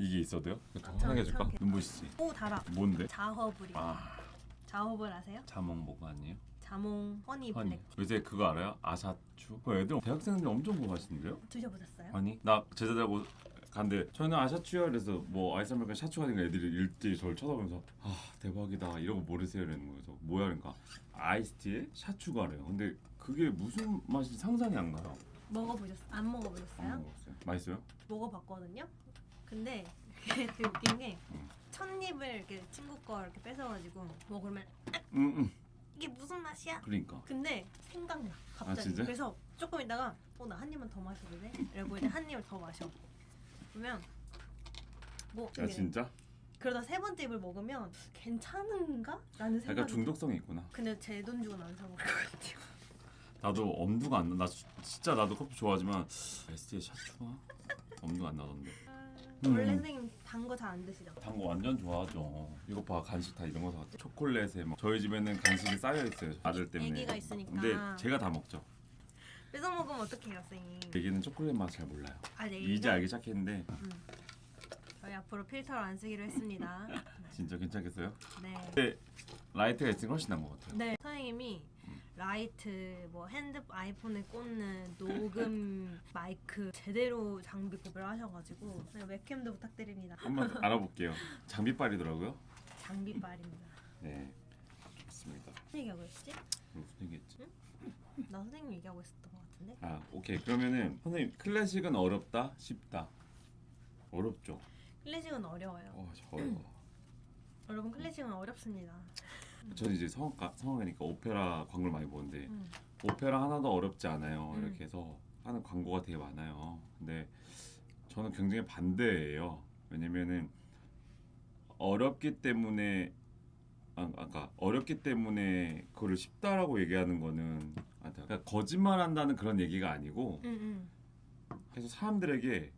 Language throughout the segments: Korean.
이게 있어도요? 더 아, 화나게해줄까? 저렇게. 눈부시지? 오 달아. 뭔데? 자허블이. 아 자허블 아세요? 자몽 뭐가 아니에요? 자몽 허니 허니. 블랙. 요새 그거 알아요? 아사추? 그 애들 대학생들 엄청 좋아하시는데요? 드셔보셨어요? 아니 나 제자들하고 간데 저는 아샤추야 그래서 뭐 아이스 아메리카노 샤추 가니까 애들이 일제히 저를 쳐다보면서 아 대박이다 이러고 모르세요 이러는 거예요. 뭐야 그러니까 아이스티에 샤추가래요. 근데 그게 무슨 맛인지 상상이 안 가요. 먹어보셨어요? 안 먹어보셨어요? 안 먹었어요. 맛있어요? 먹어봤거든요. 근데 그게 되게 웃긴 게 음. 첫입을 이렇게 친구 거 이렇게 뺏어가지고 먹으면 응. 이게 무슨 맛이야? 그러니까 근데 생각나 갑자기. 아, 진짜? 그래서 조금 있다가 나 한 입만 더 마셔도 돼? 이러고 이제 한 입을 더 마셔. 그러면 뭐 야 진짜? 그러다 세 번째 입을 먹으면 괜찮은가? 라는 생각이. 약간 중독성이 있구나. 근데 제 돈 주고는 안 사 먹을 것 같아요. 나도 엄두가 안 나. 나 진짜 나도 커피 좋아하지만 ST의 샤추가 엄두가 안 나던데. 원래 선생님 단 거 잘 안 드시죠? 단 거 완전 좋아하죠. 이거 봐 간식 다 이런 거 사왔죠. 초콜릿에 막 저희 집에는 간식이 쌓여 있어요. 아들 때문에. 애기가 있으니까. 근데 제가 다 먹죠. 뺏어 먹으면 어떡해요, 선생님? 애기는 초콜릿 맛 잘 몰라요. 아, 네. 이제 알기 시작했는데 저희 앞으로 필터를 안 쓰기로 했습니다. 진짜 괜찮겠어요? 네. 근데 라이트가 있으면 훨씬 나은 것 같아요. 네. 선생님이 라이트, 뭐 핸드 아이폰에 꽂는 녹음 마이크 제대로 장비 구별하셔가지고 웹캠도 부탁드립니다. 한번 알아볼게요. 장비빨이더라고요. 장비빨입니다. 네, 좋습니다. 무슨 얘기하고 있었지? 무슨 얘기했지? 나 선생님 얘기하고 있었던 것 같은데? 아, 오케이. 그러면은 선생님 클래식은 어렵다, 쉽다. 어렵죠. 클래식은 어려워요. 어려워. 여러분 클래식은 어렵습니다. 저는 이제 성악가니까 오페라 광고를 많이 보는데 오페라 하나도 어렵지 않아요. 이렇게 해서 하는 광고가 되게 많아요. 근데 저는 굉장히 반대예요. 왜냐면은 어렵기 때문에 아까 어렵기 때문에 그거를 쉽다라고 얘기하는 거는 그러니까 거짓말한다는 그런 얘기가 아니고 그래서 사람들에게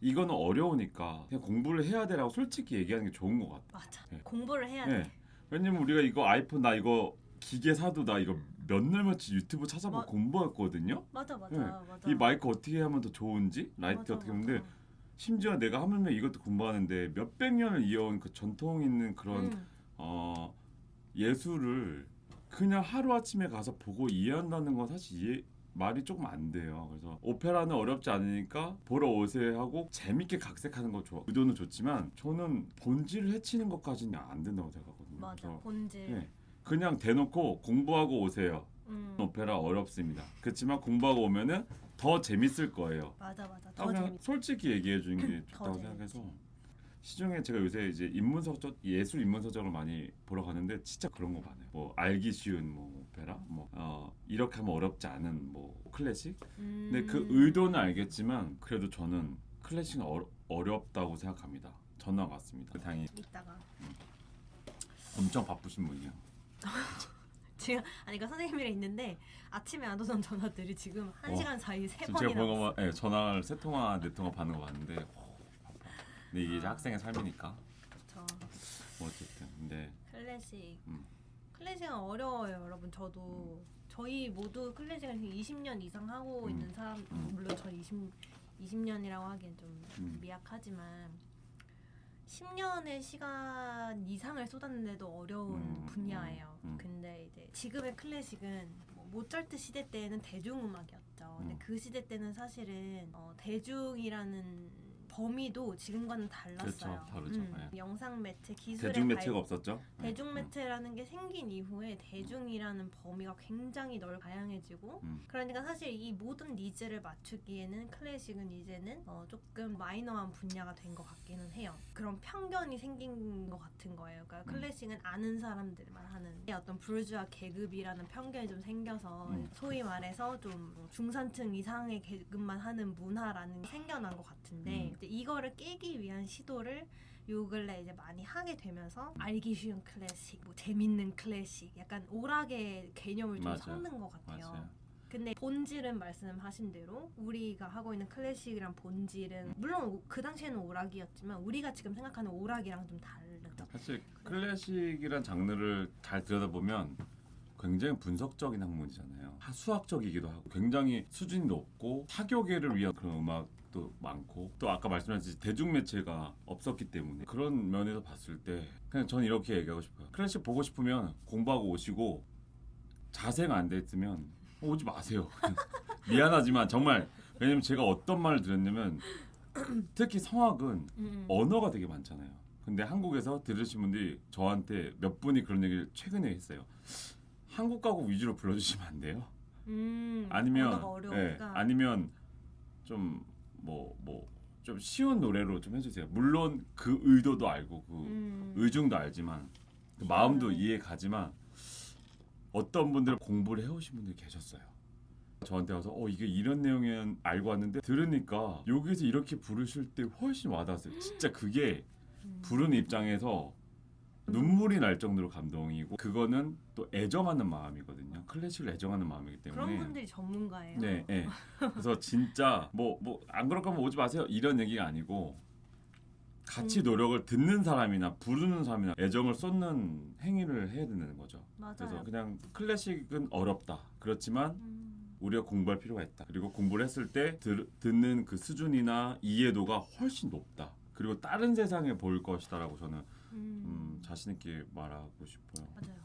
이거는 어려우니까 그냥 공부를 해야 돼라고 솔직히 얘기하는 게 좋은 것 같아. 맞아. 네. 공부를 해야 돼. 네. 왜냐면 우리가 이거 아이폰 나 이거 기계 사도 나 이거 몇 날 며칠 유튜브 찾아보고 공부했거든요. 맞아. 네. 맞아. 이 마이크 어떻게 하면 더 좋은지 라이트 맞아, 어떻게 하는데 맞아. 심지어 내가 하물며 이것도 공부하는데 몇백 년을 이어온 그 전통 있는 그런 예술을 그냥 하루아침에 가서 보고 이해한다는 건 사실 말이 조금 안 돼요. 그래서 오페라는 어렵지 않으니까 보러 오세요 하고 재밌게 각색하는 거 좋아. 의도는 좋지만 저는 본질을 해치는 것까지는 안 된다고 생각하거든요. 맞아. 그래서 본질. 네. 그냥 대놓고 공부하고 오세요. 오페라 어렵습니다. 그렇지만 공부하고 오면은 더 재밌을 거예요. 맞아. 더 그냥 재밌. 솔직히 얘기해 주는 게 좋다고 재밌지. 생각해서 시중에 제가 요새 이제 인문서적 예술 인문서적을 많이 보러 가는데 진짜 그런 거 많아요. 뭐 알기 쉬운 뭐 오페라 뭐 이렇게 하면 어렵지 않은 뭐 클래식. 근데 그 의도는 알겠지만 그래도 저는 클래식은 어렵다고 생각합니다. 전화 왔습니다. 당연히 이따가 엄청 바쁘신 분이에요. 지금 그러니까 선생님이랑 있는데 아침에 안 오던 전화들이 지금 1시간 사이 세 지금 번이나 제가 왔어. 보고 네, 전화를 세 통화 네 통화 받는 거 봤는데 바빠. 근데 이게 이제 학생의 삶이니까 저 뭐 어쨌든 근데 클래식 클래식은 어려워요, 여러분. 저도 저희 모두 클래식을 20년 이상 하고 있는 사람 물론 저 20년이라고 하기엔 좀 미약하지만 10년의 시간 이상을 쏟았는데도 어려운 분야예요. 근데 이제 지금의 클래식은 뭐 모차르트 시대 때는 대중음악이었죠. 근데 그 시대 때는 사실은 대중이라는 범위도 지금과는 달랐어요. 그렇죠, 다르죠. 네. 영상 매체 기술의 대중 매체가 없었죠. 네. 대중 매체라는 게 생긴 이후에 대중이라는 범위가 굉장히 다양해지고 그러니까 사실 이 모든 니즈를 맞추기에는 클래식은 이제는 조금 마이너한 분야가 된 것 같기는 해요. 그런 편견이 생긴 것 같은 거예요. 그러니까 클래식은 아는 사람들만 하는 어떤 부르주아 계급이라는 편견이 좀 생겨서 소위 말해서 좀 중산층 이상의 계급만 하는 문화라는 게 생겨난 것 같은데 이제 이거를 깨기 위한 시도를 요 근래 이제 많이 하게 되면서 알기 쉬운 클래식, 뭐 재밌는 클래식, 약간 오락의 개념을 좀 맞아요. 섞는 것 같아요. 맞아요. 근데 본질은 말씀하신 대로 우리가 하고 있는 클래식이란 본질은 물론 그 당시에는 오락이었지만 우리가 지금 생각하는 오락이랑 좀 다르죠. 사실 클래식이란 장르를 잘 들여다보면 굉장히 분석적인 학문이잖아요. 수학적이기도 하고 굉장히 수준이 높고 타교계를 위한 그런 음악 음악도 많고 또 아까 말씀하신 대중매체가 없었기 때문에 그런 면에서 봤을 때 그냥 저는 이렇게 얘기하고 싶어요. 클래식 보고 싶으면 공부하고 오시고 자세가 안 됐으면 오지 마세요. 미안하지만 정말 왜냐면 제가 어떤 말을 들었냐면 특히 성악은 언어가 되게 많잖아요. 근데 한국에서 들으신 분들이 저한테 몇 분이 그런 얘기를 최근에 했어요. 한국 가곡 위주로 불러주시면 안 돼요? 아니면 언어가 어려우니까. 아니면 좀 좀 쉬운 노래로 좀 해주세요. 물론 그 의도도 알고 그 의중도 알지만 그 마음도 이해 가지만 어떤 분들은 공부를 해오신 분들이 계셨어요. 저한테 와서 이게 이런 내용은 알고 왔는데 들으니까 여기서 이렇게 부르실 때 훨씬 와닿았어요. 진짜 그게 부르는 입장에서 눈물이 날 정도로 감동이고 그거는 또 애정하는 마음이거든요. 클래식을 애정하는 마음이기 때문에 그런 분들이 전문가예요. 네, 네. 그래서 진짜 안 그럴 거면 오지 마세요 이런 얘기가 아니고 같이 노력을 듣는 사람이나 부르는 사람이나 애정을 쏟는 행위를 해야 된다는 거죠. 맞아요. 그래서 그냥 클래식은 어렵다. 그렇지만 우리가 공부할 필요가 있다. 그리고 공부를 했을 때 듣는 그 수준이나 이해도가 훨씬 높다. 그리고 다른 세상에 보일 것이다라고 저는 자신 있게 말하고 싶어요. 맞아요.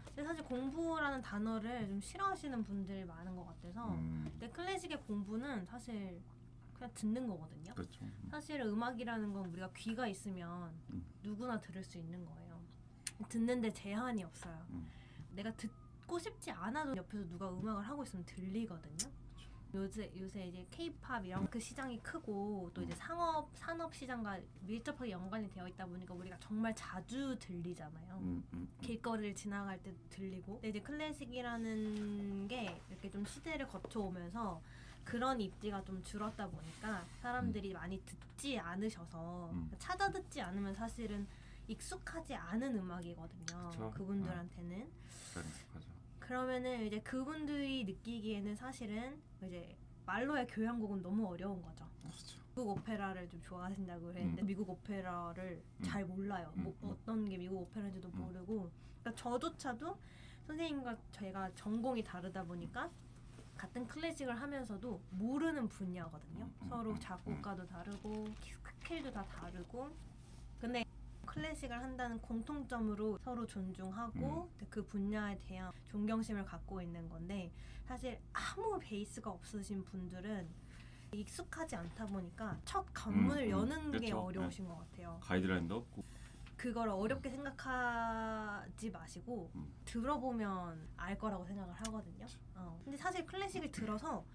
근데 사실 공부라는 단어를 좀 싫어하시는 분들이 많은 것 같아서 근데 클래식의 공부는 사실 그냥 듣는 거거든요. 그렇죠. 사실 음악이라는 건 우리가 귀가 있으면 누구나 들을 수 있는 거예요. 듣는데 제한이 없어요. 내가 듣고 싶지 않아도 옆에서 누가 음악을 하고 있으면 들리거든요. 요새 이제 K-팝 이런 그 시장이 크고 또 이제 산업 시장과 밀접하게 연관이 되어 있다 보니까 우리가 정말 자주 들리잖아요. 길거리를 지나갈 때도 들리고. 근데 이제 클래식이라는 게 이렇게 좀 시대를 거쳐오면서 그런 입지가 좀 줄었다 보니까 사람들이 많이 듣지 않으셔서 찾아 듣지 않으면 사실은 익숙하지 않은 음악이거든요. 그쵸? 그분들한테는. 익숙하죠. 그러면은 이제 그분들이 느끼기에는 사실은 이제 말로의 교향곡은 너무 어려운 거죠. 그렇죠. 미국 오페라를 좀 좋아하신다고 했는데 미국 오페라를 잘 몰라요. 어떤 게 미국 오페라인지도 모르고. 그러니까 저조차도 선생님과 제가 전공이 다르다 보니까 같은 클래식을 하면서도 모르는 분야거든요. 서로 작곡가도 다르고 스케일도 다 다르고. 근데 클래식을 한다는 공통점으로 서로 존중하고 그 분야에 대한 존경심을 갖고 있는 건데 사실 아무 베이스가 없으신 분들은 익숙하지 않다 보니까 첫 관문을 여는 게 그쵸. 어려우신 것 같아요. 가이드라인도 없고 그걸 어렵게 생각하지 마시고 들어보면 알 거라고 생각을 하거든요. 근데 사실 클래식을 들어서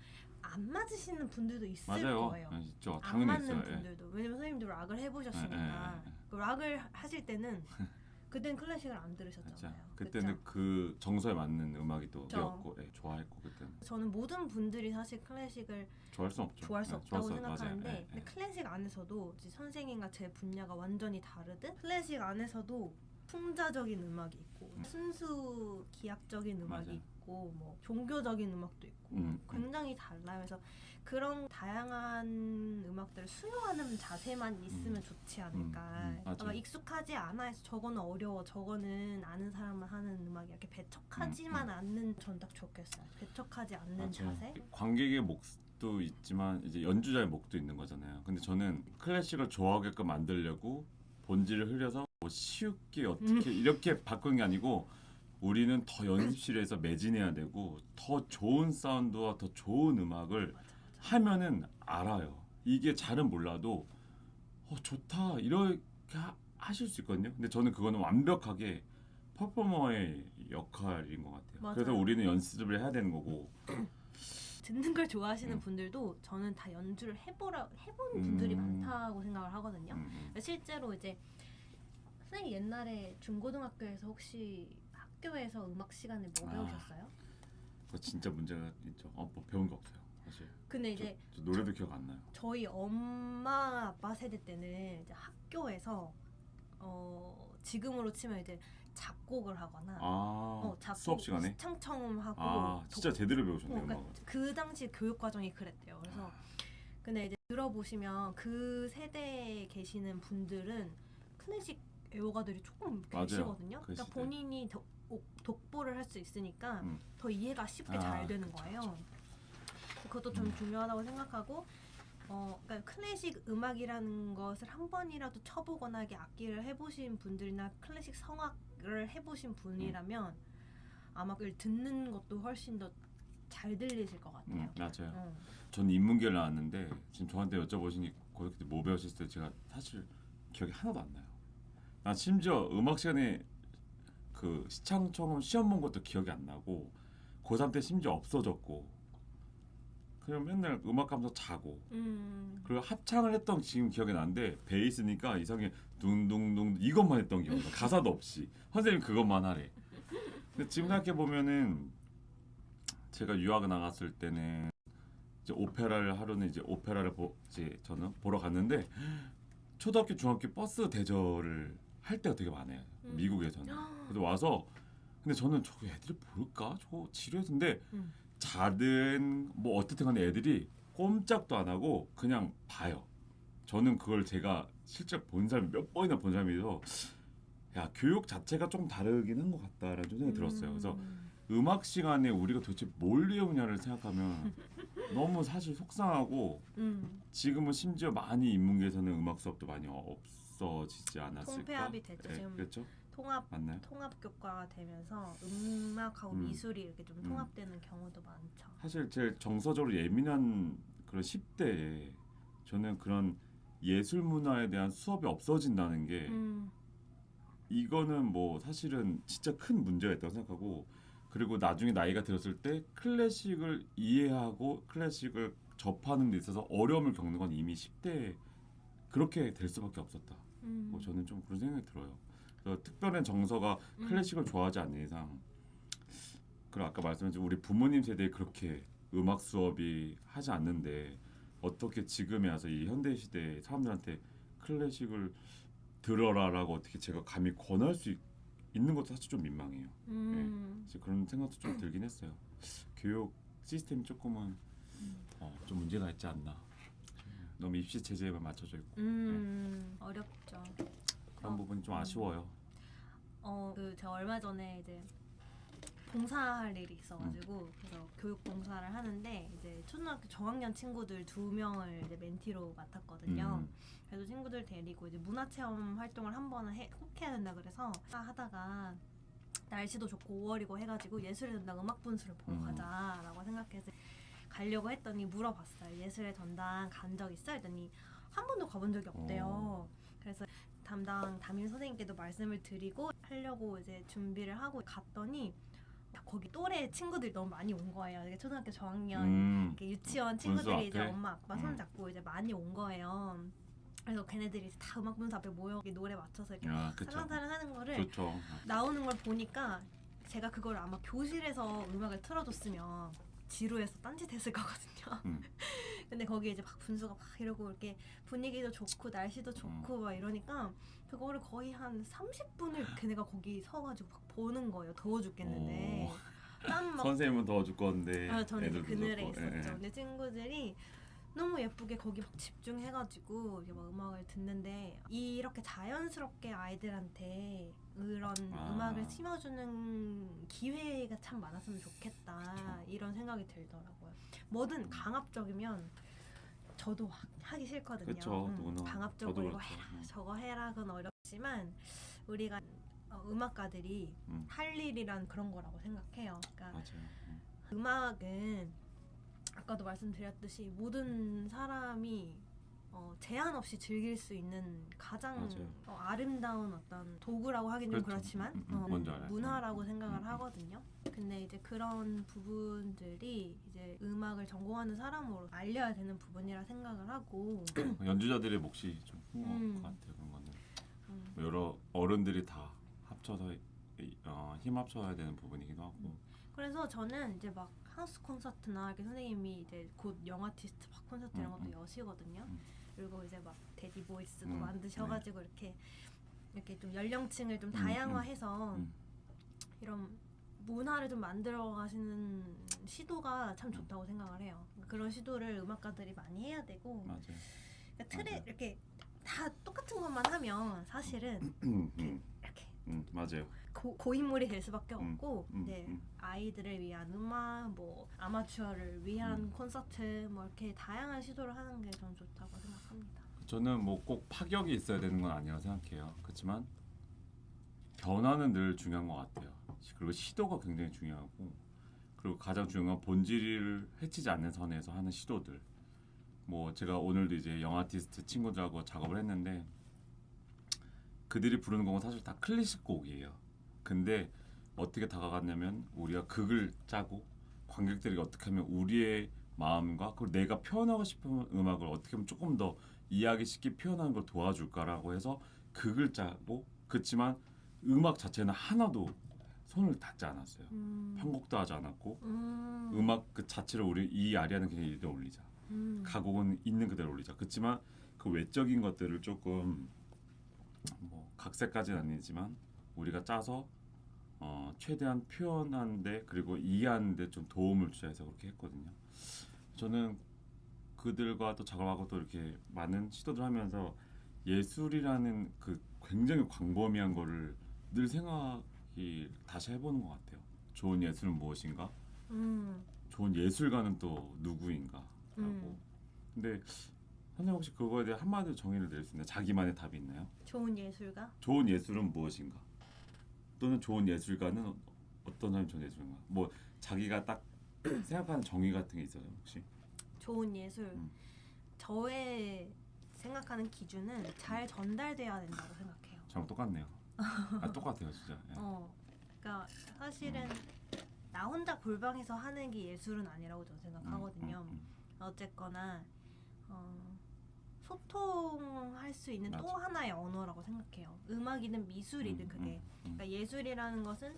안 맞으시는 분들도 있을 맞아요. 거예요. 있죠. 안 당연히 맞는 있어요. 분들도. 왜냐면 선생님도 락을 해보셨으니까. 그 락을 하실 때는 그땐 클래식을 안 들으셨잖아요. 맞아. 그때는 그쵸? 그 정서에 맞는 음악이 또 그쵸. 되었고 좋아했고 그때는 저는 모든 분들이 사실 클래식을 좋아할 수 없죠. 좋아할 수 없다고 생각하는데 맞아요. 근데 클래식 안에서도 이제 선생님과 제 분야가 완전히 다르듯 클래식 안에서도 풍자적인 음악이 있고 순수 기악적인 음악이 맞아요. 있고 뭐 종교적인 음악도 있고 굉장히 달라요. 그래서 그런 다양한 음악들을 수용하는 자세만 있으면 좋지 않을까. 아마 익숙하지 않아 해서 저거는 어려워, 저거는 아는 사람만 하는 음악이 이렇게 배척하지만 않는 전 딱 좋겠어요. 배척하지 않는 맞아요. 자세. 관객의 몫도 있지만 이제 연주자의 몫도 있는 거잖아요. 근데 저는 클래식을 좋아하게끔 만들려고 본질을 흐려서 쉽게 어떻게 이렇게 바꾸는 게 아니고 우리는 더 연습실에서 매진해야 되고 더 좋은 사운드와 더 좋은 음악을 하면은 알아요. 이게 잘은 몰라도 좋다 이렇게 하실 수 있거든요. 근데 저는 그거는 완벽하게 퍼포머의 역할인 것 같아요. 맞아요. 그래서 우리는 연습을 해야 되는 거고. 듣는 걸 좋아하시는 분들도 저는 다 연주를 해본 분들이 많다고 생각을 하거든요. 실제로 이제 선생님 옛날에 중고등학교에서 혹시 학교에서 음악 시간에 뭐 배우셨어요? 그거 진짜 문제가 있죠. 뭐 배운 게 없어요. 사실. 근데 이제 저 노래도 기억 안 나요. 저희 엄마 아빠 세대 때는 이제 학교에서 지금으로 치면 이제 작곡을 하거나 작곡 수업 시간에 시청청음하고 진짜 제대로 배우셨네요. 그러니까 그 당시 교육 과정이 그랬대요. 그래서 근데 이제 들어보시면 그 세대에 계시는 분들은 클래식 애호가들이 조금 계시거든요. 그러니까 본인이 독보를 할 수 있으니까 더 이해가 쉽게 잘 되는 거예요. 그것도 좀 중요하다고 생각하고 그러니까 클래식 음악이라는 것을 한 번이라도 쳐보거나 이렇게 악기를 해보신 분들이나 클래식 성악을 해보신 분이라면 아마 그걸 듣는 것도 훨씬 더 잘 들리실 것 같아요. 맞아요. 저는 인문계를 나왔는데 지금 저한테 여쭤보신 게 거기 그때 뭐 배우셨을 때 제가 사실 기억이 하나도 안 나요. 나 심지어 음악 시간에 그 시창처럼 시험 본 것도 기억이 안 나고 고3 때 심지어 없어졌고 그냥 맨날 음악 감독 자고 그리고 합창을 했던 지금 기억이 나는데 베이스니까 이상하게 둥둥둥 이것만 했던 기억이 나. 가사도 없이 선생님 그것만 하래. 근데 지금 생각해 보면은 제가 유학 나갔을 때는 이제 오페라를 하루는 이제 오페라를 이제 저는 보러 갔는데 초등학교 중학교 버스 대절을 할 때가 되게 많아요. 미국에서는. 그래서 와서 근데 저는 저거 애들이 볼까? 저거 지루해서인데 자든 뭐 어떻든 간에 애들이 꼼짝도 안 하고 그냥 봐요. 저는 그걸 제가 실제 본 사람이 몇 번이나 본 사람이서 야 교육 자체가 좀 다르긴 한 것 같다라는 좀 생각이 들었어요. 그래서 음악 시간에 우리가 도대체 뭘 배우냐를 생각하면 너무 사실 속상하고 지금은 심지어 많이 인문계에서는 음악 수업도 많이 없어지지 않았을까? 통폐합이 됐죠. 네, 지금 그렇죠? 맞나요? 통합 교과가 되면서 음악하고 미술이 이렇게 좀 통합되는 경우도 많죠. 사실 제일 정서적으로 예민한 그런 10대에 저는 그런 예술 문화에 대한 수업이 없어진다는 게 이거는 뭐 사실은 진짜 큰 문제가 있다고 생각하고 그리고 나중에 나이가 들었을 때 클래식을 이해하고 클래식을 접하는 데 있어서 어려움을 겪는 건 이미 10대에 그렇게 될 수밖에 없었다. 뭐 저는 좀 그런 생각이 들어요. 그래서 특별한 정서가 클래식을 좋아하지 않는 이상 그리고 아까 말씀하신 우리 부모님 세대에 그렇게 음악 수업이 하지 않는데 어떻게 지금에 와서 이 현대 시대의 사람들한테 클래식을 들어라라고 어떻게 제가 감히 권할 수 있는 것도 사실 좀 민망해요. 네. 그런 생각도 좀 들긴 했어요. 교육 시스템이 조금은 좀 문제가 있지 않나. 너무 입시 체제에만 맞춰져 있고 어렵죠. 그런 부분이 좀 아쉬워요. 제가 얼마 전에 이제 봉사할 일이 있어가지고 그래서 교육 봉사를 하는데 이제 초등학교 저학년 친구들 2명을 이제 멘티로 맡았거든요. 그래서 친구들 데리고 이제 문화체험 활동을 한 번은 꼭 해야 된다 그래서 하다가 날씨도 좋고 5월이고 해가지고 예술의 전당 음악 분수를 보러 가자라고 생각해서 가려고 했더니 물어봤어요. 예술의 전당 간 적 있어? 했더니 한 번도 가본 적이 없대요. 그래서 담임 선생님께도 말씀을 드리고 하려고 이제 준비를 하고 갔더니 거기 또래 친구들이 너무 많이 온 거예요. 이게 초등학교 저학년 이렇게 유치원 친구들이 이제 엄마 아빠 손 잡고 이제 많이 온 거예요. 그래서 걔네들이 다 음악 분수 앞에 모여 노래 맞춰서 이렇게 살랑살랑 하는 거를 좋죠. 나오는 걸 보니까 제가 그걸 아마 교실에서 음악을 틀어줬으면 지루해서 딴짓했을 거거든요. 근데 거기에 이제 막 분수가 막 이러고 이렇게 분위기도 좋고 날씨도 좋고 막 이러니까 그거를 거의 한 30분을 걔네가 거기 서가지고 막 보는 거예요. 더워 죽겠는데 땀 막 선생님은 더워 죽겠는데 저는 이제 그늘에 좋고. 있었죠. 근데 친구들이 너무 예쁘게 거기 막 집중해가지고 이게 막 음악을 듣는데 이렇게 자연스럽게 아이들한테 그런 음악을 심어주는 기회가 참 많았으면 좋겠다 이런 생각이 들더라고요. 뭐든 강압적이면 저도 하기 싫거든요. 강압적으로 이거 해라 저거 해라 그건 어렵지만 우리가 음악가들이 할 일이란 그런 거라고 생각해요. 그러니까 음악은 아까도 말씀드렸듯이 모든 사람이 제한 없이 즐길 수 있는 가장 아름다운 어떤 도구라고 하긴 좀 그렇지만 문화라고 생각을 하거든요. 근데 이제 그런 부분들이 이제 음악을 전공하는 사람으로 알려야 되는 부분이라 생각을 하고 연주자들의 몫이 좀 큰 것 같아요. 그런 거는 여러 어른들이 다 합쳐서 힘 합쳐야 되는 부분이기도 하고. 그래서 저는 이제 막 하우스 콘서트나 이렇게 선생님이 이제 곧 영아티스트 막 콘서트 이런 것도 여시거든요. 그리고 이제 막 데디 보이스도 만드셔가지고 이렇게 좀 연령층을 좀 다양화해서 이런 문화를 좀 만들어 가시는 시도가 참 좋다고 생각을 해요. 그런 시도를 음악가들이 많이 해야 되고 그러니까 틀에 이렇게 다 똑같은 것만 하면 사실은 이렇게 맞아요. 고인물이 될 수밖에 없고 음, 네, 음. 아이들을 위한 음악, 뭐 아마추어를 위한 콘서트 뭐 이렇게 다양한 시도를 하는 게 저는 좋다고 생각합니다. 저는 뭐 꼭 파격이 있어야 되는 건 아니라고 생각해요. 그렇지만 변화는 늘 중요한 것 같아요. 그리고 시도가 굉장히 중요하고, 그리고 가장 중요한 건 본질을 해치지 않는 선에서 하는 시도들. 뭐 제가 오늘도 이제 영아티스트 친구들하고 작업을 했는데 그들이 부르는 곡은 사실 다 클래식 곡이에요. 근데 어떻게 다가갔냐면 우리가 극을 짜고 관객들이 어떻게 하면 우리의 마음과 그리고 내가 표현하고 싶은 음악을 어떻게 하면 조금 더 이해하기 쉽게 표현하는 걸 도와줄까라고 해서 극을 짜고, 그렇지만 음악 자체는 하나도 손을 닿지 않았어요. 편곡도 하지 않았고 음악 그 자체를 우리 이 아리아는 그냥 이대로 올리자. 가곡은 있는 그대로 올리자. 그렇지만 그 외적인 것들을 조금 뭐 각색까지는 아니지만 우리가 짜서 최대한 표현하는데 그리고 이해하는데 좀 도움을 주자 해서 그렇게 했거든요. 저는 그들과 또 작업하고 또 이렇게 많은 시도들 하면서 예술이라는 그 굉장히 광범위한 거를 늘 생각이 다시 해보는 것 같아요. 좋은 예술은 무엇인가? 좋은 예술가는 또 누구인가? 라고. 근데 선생님 혹시 그거에 대해 한마디로 정의를 내릴 수 있나요? 자기만의 답이 있나요? 좋은 예술가? 좋은 예술은 무엇인가? 또는 좋은 예술가는 어떤 사람이 좋은 예술가? 뭐 자기가 딱 생각하는 정의 같은 게 있어요 혹시? 좋은 예술. 저의 생각하는 기준은 잘 전달돼야 된다고 생각해요. 저랑 똑같네요. 똑같아요 진짜. 예. 그러니까 사실은 나 혼자 골방에서 하는 게 예술은 아니라고 저는 생각하거든요. 어쨌거나 소통할 수 있는 맞아. 또 하나의 언어라고 생각해요. 음악이든 미술이든 그게. 그러니까 예술이라는 것은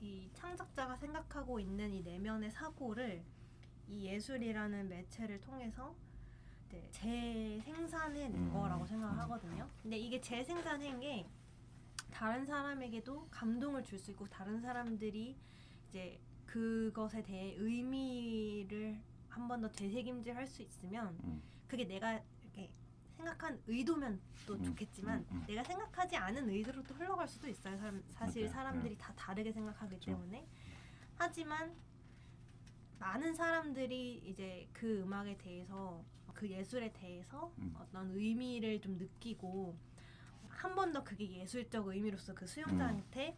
이 창작자가 생각하고 있는 이 내면의 사고를 이 예술이라는 매체를 통해서 재생산해낸 거라고 생각을 하거든요. 근데 이게 재생산한 게 다른 사람에게도 감동을 줄 수 있고 다른 사람들이 이제 그것에 대해 의미를 한 번 더 되새김질할 수 있으면 그게 내가 이렇게 생각한 의도면 또 좋겠지만 내가 생각하지 않은 의도로 또 흘러갈 수도 있어요. 사실 맞아요. 사람들이 다 다르게 생각하기 때문에. 하지만 많은 사람들이 이제 그 음악에 대해서 그 예술에 대해서 어떤 의미를 좀 느끼고 한 번 더 그게 예술적 의미로서 그 수용자한테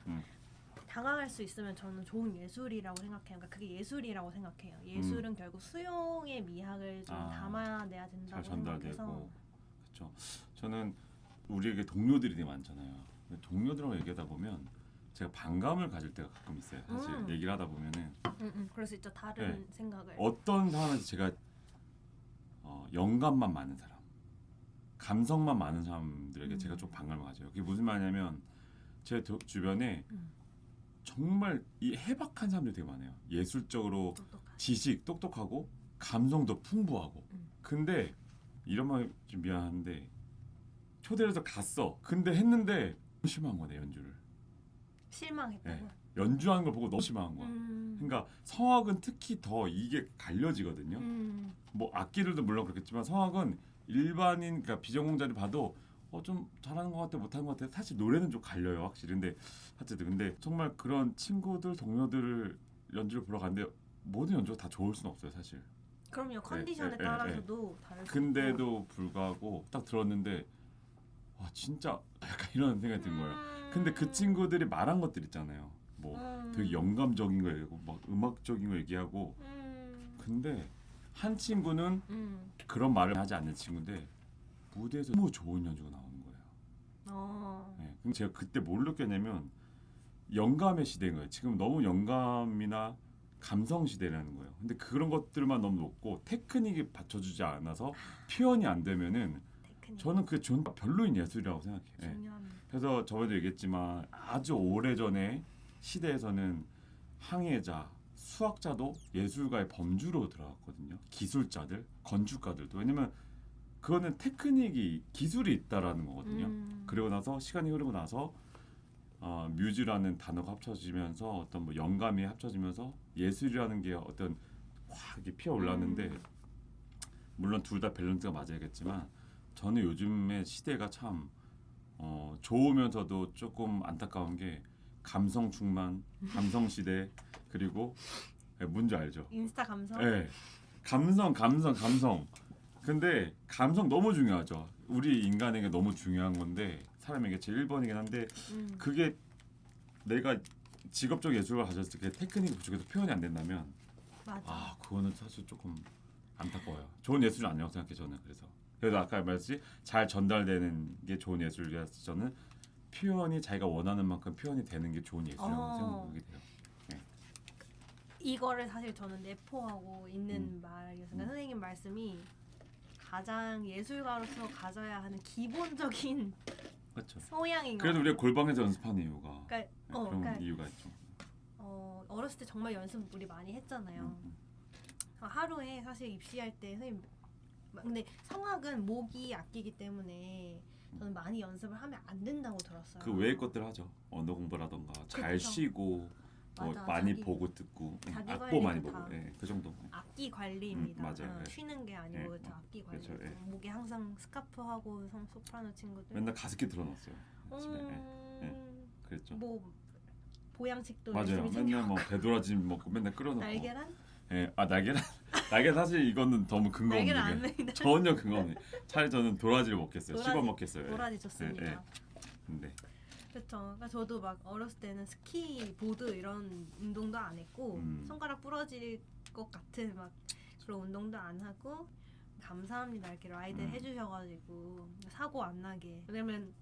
다가갈 수 있으면 저는 좋은 예술이라고 생각해요. 그러니까 그게 예술이라고 생각해요. 예술은 결국 수용의 미학을 좀 담아내야 된다고 잘 전달되고. 생각해서. 그렇죠. 저는 우리에게 동료들이 되게 많잖아요. 동료들하고 얘기하다 보면 제가 반감을 가질 때가 가끔 있어요. 사실 얘기를 하다 보면은 그럴 수 있죠. 다른 생각을. 어떤 사람한테 제가 영감만 많은 사람, 감성만 많은 사람들에게 제가 좀 반감을 가져요. 그게 무슨 말이냐면 제 주변에 정말 이 해박한 사람들이 되게 많아요. 예술적으로 지식 똑똑하고 감성도 풍부하고. 근데 이런 말 좀 미안한데 초대를 해서 갔어. 근데 했는데 실망한 거네 연주를. 실망했다고? 연주하는 걸 보고 너무 실망한 거야. 그러니까 성악은 특히 더 이게 갈려지거든요. 뭐 악기들도 물론 그렇겠지만 성악은 일반인 그러니까 비전공자를 봐도 좀 잘하는 것 같아 못하는 것 같아. 사실 노래는 좀 갈려요 확실히. 근데 어쨌든 근데 정말 그런 친구들 동료들을 연주를 보러 갔는데 모든 연주가 다 좋을 수는 없어요 사실. 그럼요. 컨디션에 따라서도 다를 수 근데도 불구하고 딱 들었는데 와 진짜 약간 이런 생각이 든 거예요. 근데 그 친구들이 말한 것들 있잖아요. 뭐 되게 영감적인 거 얘기하고 막 음악적인 거 얘기하고. 근데 한 친구는 그런 말을 하지 않는 친구인데 무대에서 너무 좋은 연주가 나오는 거예요. 근데 제가 그때 뭘 느꼈냐면 영감의 시대인 거예요. 지금 너무 영감이나 감성 시대라는 거예요. 근데 그런 것들만 너무 높고 테크닉이 받쳐주지 않아서 표현이 안 되면은 저는 그게 별로인 예술이라고 생각해요. 그래서 저번에도 얘기했지만 아주 오래전에 시대에서는 항해자, 수학자도 예술가의 범주로 들어갔거든요. 기술자들, 건축가들도. 왜냐면 그거는 테크닉이 기술이 있다라는 거거든요. 그리고 나서 시간이 흐르고 나서 뮤즈라는 단어가 합쳐지면서 어떤 뭐 영감이 합쳐지면서 예술이라는 게 어떤 확 이렇게 피어올랐는데 물론 둘 다 밸런스가 맞아야겠지만 저는 요즘의 시대가 참 좋으면서도 조금 안타까운 게 감성 충만, 감성 시대 그리고 뭔지 알죠? 인스타 감성. 네, 감성. 근데 감성 너무 중요하죠. 우리 인간에게 너무 중요한 건데 사람에게 제일 1번이긴 한데 그게 내가 직업적 예술을 가졌을 때 테크닉 부족해서 표현이 안 된다면 맞아. 그거는 사실 조금 안타까워요. 좋은 예술이 아니라고 생각해 저는. 그래서 아까 말했지 잘 전달되는 게 좋은 예술이라서 저는 표현이 자기가 원하는 만큼 표현이 되는 게 좋은 예술이라고 생각하게 돼요. 이거를 사실 저는 내포하고 있는 말이었어요. 선생님 말씀이 가장 예술가로서 가져야 하는 기본적인 그렇죠. 소양인 것 그래도 같아요. 우리가 골방에서 연습하는 이유가 그러니까, 그런 그러니까 이유가 있죠. 어렸을 때 정말 연습 우리 많이 했잖아요. 하루에 사실 입시할 때 선생님 근데 성악은 목이 악기이기 때문에 저는 많이 연습을 하면 안 된다고 들었어요. 그 외의 것들 하죠. 언어 공부라던가 잘 그쵸. 쉬고 뭐 맞아, 많이 자기- 보고 듣고 자기 악보 많이 관리도 보고 다. 그 정도. 악기 관리입니다. 맞아요. 쉬는 게 아니고 예, 악기 관리. 그렇죠, 예. 목에 항상 스카프 하고 소프라노 친구들. 맨날 가습기 틀어놨어요. 집에. 그랬죠. 뭐 보양식도 맞아요. 열심히 맨날 챙겨. 뭐 배도라지 먹고 맨날 끓여놓고. 날계란? 날계란. 날계란 사실 이거는 너무 근거 날계란 안 없는 게 먹는다. 전혀 근거 없는. 차라리 저는 도라지를 먹겠어요. 씹어 먹겠어요. 도라지 좋습니다. 근데 그렇죠. 그러니까 저도 막 어렸을 때는 스키, 보드 이런 운동도 안 했고 손가락 부러질 것 같은 막 그런 운동도 안 하고 감사합니다 이렇게 라이드 해주셔가지고 사고 안 나게. 왜냐면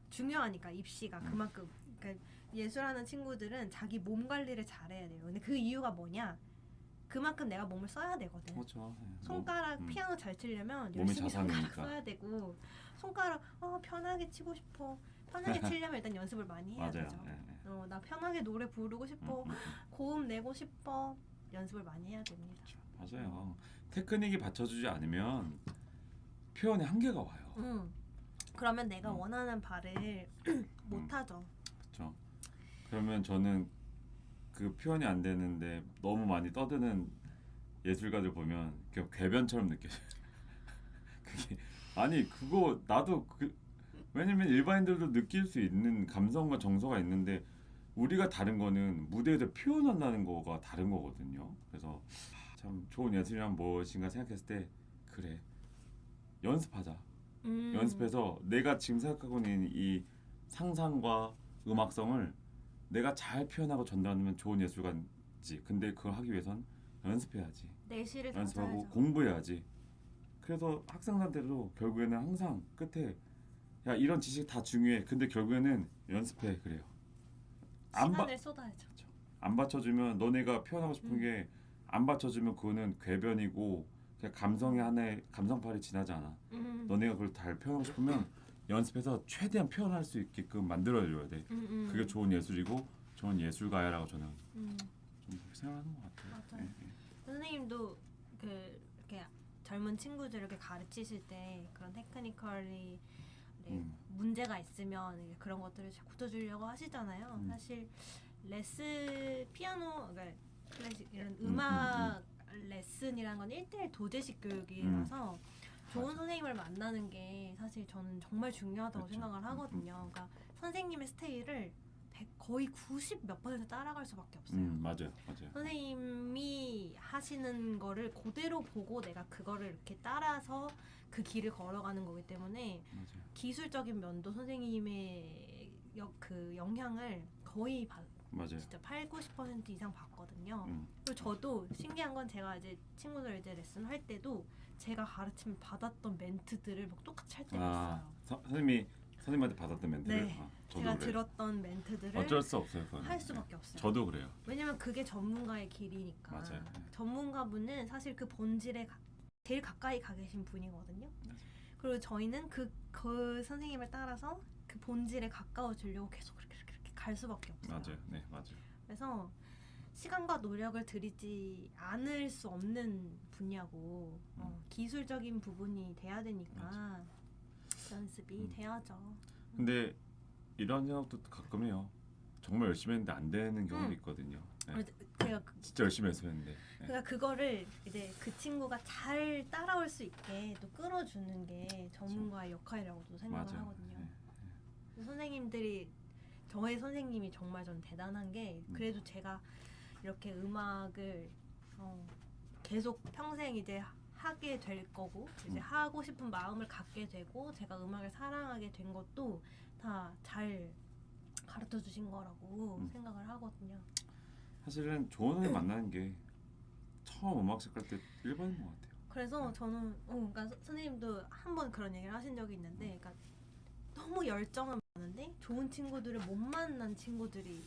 중요하니까 입시가 그만큼. 그러니까 예술하는 친구들은 자기 몸 관리를 잘해야 돼요. 근데 그 이유가 뭐냐? 그만큼 내가 몸을 써야 되거든. 그렇죠. 손가락 피아노 잘 치려면 몸이 열심히 손가락 자산이니까. 써야 되고 손가락 편하게 치고 싶어. 편하게 치려면 일단 연습을 많이 해야 맞아요. 되죠. 나 편하게 노래 부르고 싶어. 고음 내고 싶어. 연습을 많이 해야 됩니다. 그렇죠. 맞아요. 테크닉이 받쳐주지 않으면 표현의 한계가 와요. 그러면 내가 원하는 바를 못하죠. 그렇죠. 그러면 저는 그 표현이 안 되는데 너무 많이 떠드는 예술가들 보면 그냥 궤변처럼 느껴져요. 그게 아니 그거 나도 왜냐면 일반인들도 느낄 수 있는 감성과 정서가 있는데 우리가 다른 거는 무대에서 표현한다는 거가 다른 거거든요. 그래서 참 좋은 예술이란 무엇인가 생각했을 때 그래 연습하자. 연습해서 내가 지금 생각하고 있는 이 상상과 음악성을 내가 잘 표현하고 전달하면 좋은 예술가지. 근데 그걸 하기 위해선 연습해야지. 내실을 연습하고 다져야죠. 공부해야지. 그래서 학생들도 결국에는 항상 끝에 야 이런 지식 다 중요해. 근데 결국에는 연습해 그래요. 시간을 쏟아야죠. 안 받쳐주면 너네가 표현하고 싶은 게 안 받쳐주면 그거는 궤변이고 그냥 감성의 하나의 감성팔이 지나지 않아. 너네가 그걸 잘 표현하고 싶으면 연습해서 최대한 표현할 수 있게끔 만들어줘야 돼. 그게 좋은 예술이고 좋은 예술가야라고 저는 좀 생각하는 것 같아요. 맞아요. 선생님도 이렇게 젊은 친구들에게 가르치실 때 그런 테크니컬이 문제가 있으면 그런 것들을 고쳐주려고 하시잖아요. 사실 피아노, 그러니까 클래식 이런 음악 레슨이란 건 1대1 도제식 교육이라서 좋은 선생님을 만나는 게 사실 저는 정말 중요하다고 그렇죠. 생각을 하거든요. 그러니까 선생님의 스타일을 거의 90 몇 % 따라갈 수밖에 없어요. 맞아요. 선생님이 하시는 거를 그대로 보고 내가 그거를 이렇게 따라서 그 길을 걸어가는 거기 때문에 맞아요. 기술적인 면도 선생님의 그 영향을 거의 맞아요. 진짜 80-90% 이상 받거든요. 음. 그리고 저도 신기한 건 제가 이제 친구들 이제 레슨 할 때도 제가 가르치면 받았던 멘트들을 막 똑같이 할 때가 있어요. 선생님한테 받았던 멘트를 네. 저도 제가 그래요. 들었던 멘트들을 어쩔 수 없어요. 그거는. 할 수밖에 없어요. 저도 그래요. 왜냐면 그게 전문가의 길이니까. 맞아요. 전문가분은 사실 그 본질에 제일 가까이 가 계신 분이거든요. 맞아요. 그리고 저희는 그 선생님을 따라서 그 본질에 가까워지려고 계속 그렇게 갈 수밖에 없어요. 맞아요. 네, 맞아요. 그래서 시간과 노력을 들이지 않을 수 없는 분야고 기술적인 부분이 돼야 되니까 연습이 돼야죠. 근데 이런 생각도 가끔 해요. 정말 열심히 했는데 안 되는 경우도 있거든요. 네. 제가 진짜 열심히 해서 했는데. 네. 그러니까 그거를 이제 그 친구가 잘 따라올 수 있게 또 끌어주는 게 전문가의 역할이라고도 생각을 맞아요. 하거든요. 네. 선생님들이 저의 선생님이 정말 전 대단한 게 그래도 제가 이렇게 음악을 계속 평생 이제 하게 될 거고 이제 하고 싶은 마음을 갖게 되고 제가 음악을 사랑하게 된 것도 다 잘 가르쳐 주신 거라고 생각을 하거든요. 사실은 좋은 선생님 만나는 게 처음 음악 시작할 때 1번인 것 같아요. 그래서 저는 그러니까 선생님도 한 번 그런 얘기를 하신 적이 있는데 그러니까 너무 열정은 많은데 좋은 친구들을 못 만난 친구들이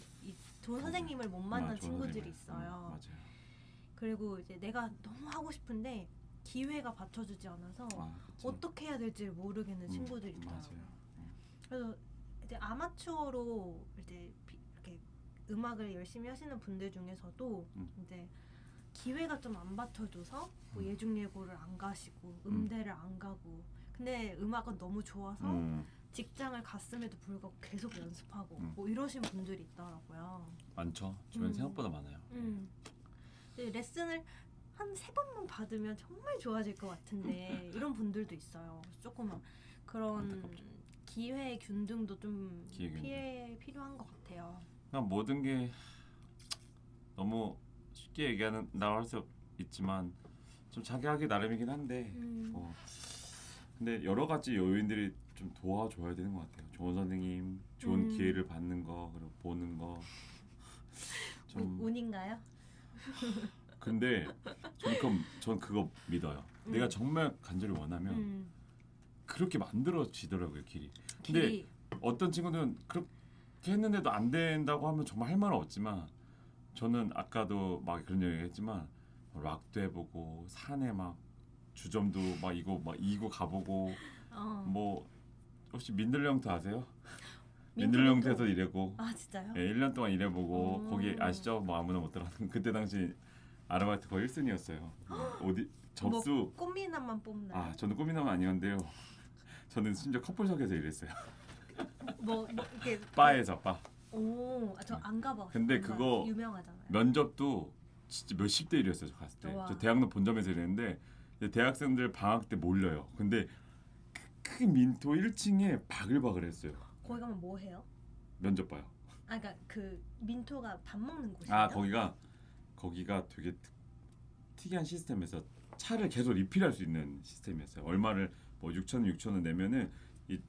좋은 선생님을 못 만난 친구들이 있어요. 맞아요. 그리고 이제 내가 너무 하고 싶은데 기회가 받쳐주지 않아서 어떻게 해야 될지 모르겠는 친구들이 있더라고요. 맞아요. 그래서 이제 아마추어로 이제 이렇게 음악을 열심히 하시는 분들 중에서도 이제 기회가 좀 안 받쳐줘서 뭐 예중예고를 안 가시고 음대를 안 가고 근데 음악은 너무 좋아서 직장을 갔음에도 불구하고 계속 연습하고 뭐 이러신 분들이 있더라고요. 많죠. 주변 생각보다 많아요. 레슨을 한 3번만 받으면 정말 좋아질 것 같은데 이런 분들도 있어요. 조금 그런 안타깝죠. 기회 균등도 좀 필요한 것 같아요. 그냥 모든 게 너무 쉽게 얘기한다고 할 수 있지만 좀 자기 하기 나름이긴 한데 근데 여러 가지 요인들이 좀 도와줘야 되는 것 같아요. 좋은 선생님, 좋은 기회를 받는 거 그리고 보는 거 좀 운인가요? 근데 전 그거 믿어요. 내가 정말 간절히 원하면 그렇게 만들어지더라고요 길이. 근데 어떤 친구들은 그렇게 했는데도 안 된다고 하면 정말 할 말은 없지만 저는 아까도 막 그런 얘기했지만 락도 해보고 산에 막 주점도 막 이거 가보고 뭐 혹시 민들레형터 아세요? 민들레형터에서 일하고 아 진짜요? 예, 1년 동안 일해보고 거기 아시죠? 뭐 아무나 못 들어가는 그때 당시 아르바이트 거의 1순위였어요. 어디 접수 뭐 꽃미남만 뽑나요? 아 저는 꽃미남 아니었는데요. 저는 심지어 커플석에서 일했어요. 뭐 이렇게 바에서 바. 오, 저 안 가봤어요. 근데 그거 유명하잖아요. 면접도 진짜 몇십 대 1이었어요. 저 갔을 때. 저 대학로 본점에서 일했는데 이제 대학생들 방학 때 몰려요. 근데 큰 민토 1층에 바글바글했어요. 거기 가면 뭐 해요? 면접 봐요. 아, 그러니까 그 민토가 밥 먹는 곳이에요? 아 거기가 되게 특이한 시스템에서 차를 계속 리필할 수 있는 시스템이었어요. 얼마를 뭐 6,000원 내면은 이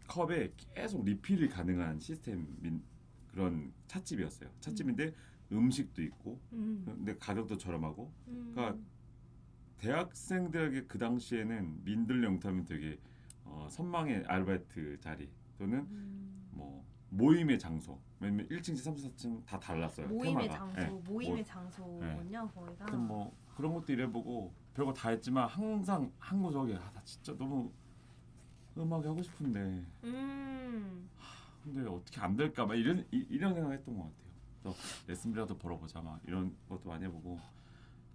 컵에 계속 리필이 가능한 시스템인 그런 찻집이었어요. 찻집인데 음식도 있고 근데 가격도 저렴하고 그러니까 대학생들에게 그 당시에는 민들레형터면 되게 선망의 아르바이트 자리 또는 뭐 모임의 장소 왜냐면 1층, 3층, 4층 다 달랐어요. 모임의 테마가. 장소, 네. 모임의 장소군요. 거기가. 뭐 그런 것도 일해보고 별거 다 했지만 항상 한 구석에 나 진짜 너무 음악이 하고 싶은데 근데 어떻게 안 될까 막 이런 생각했던 것 같아요. 그래서 레슨비라도 벌어보자 막 이런 것도 많이 해보고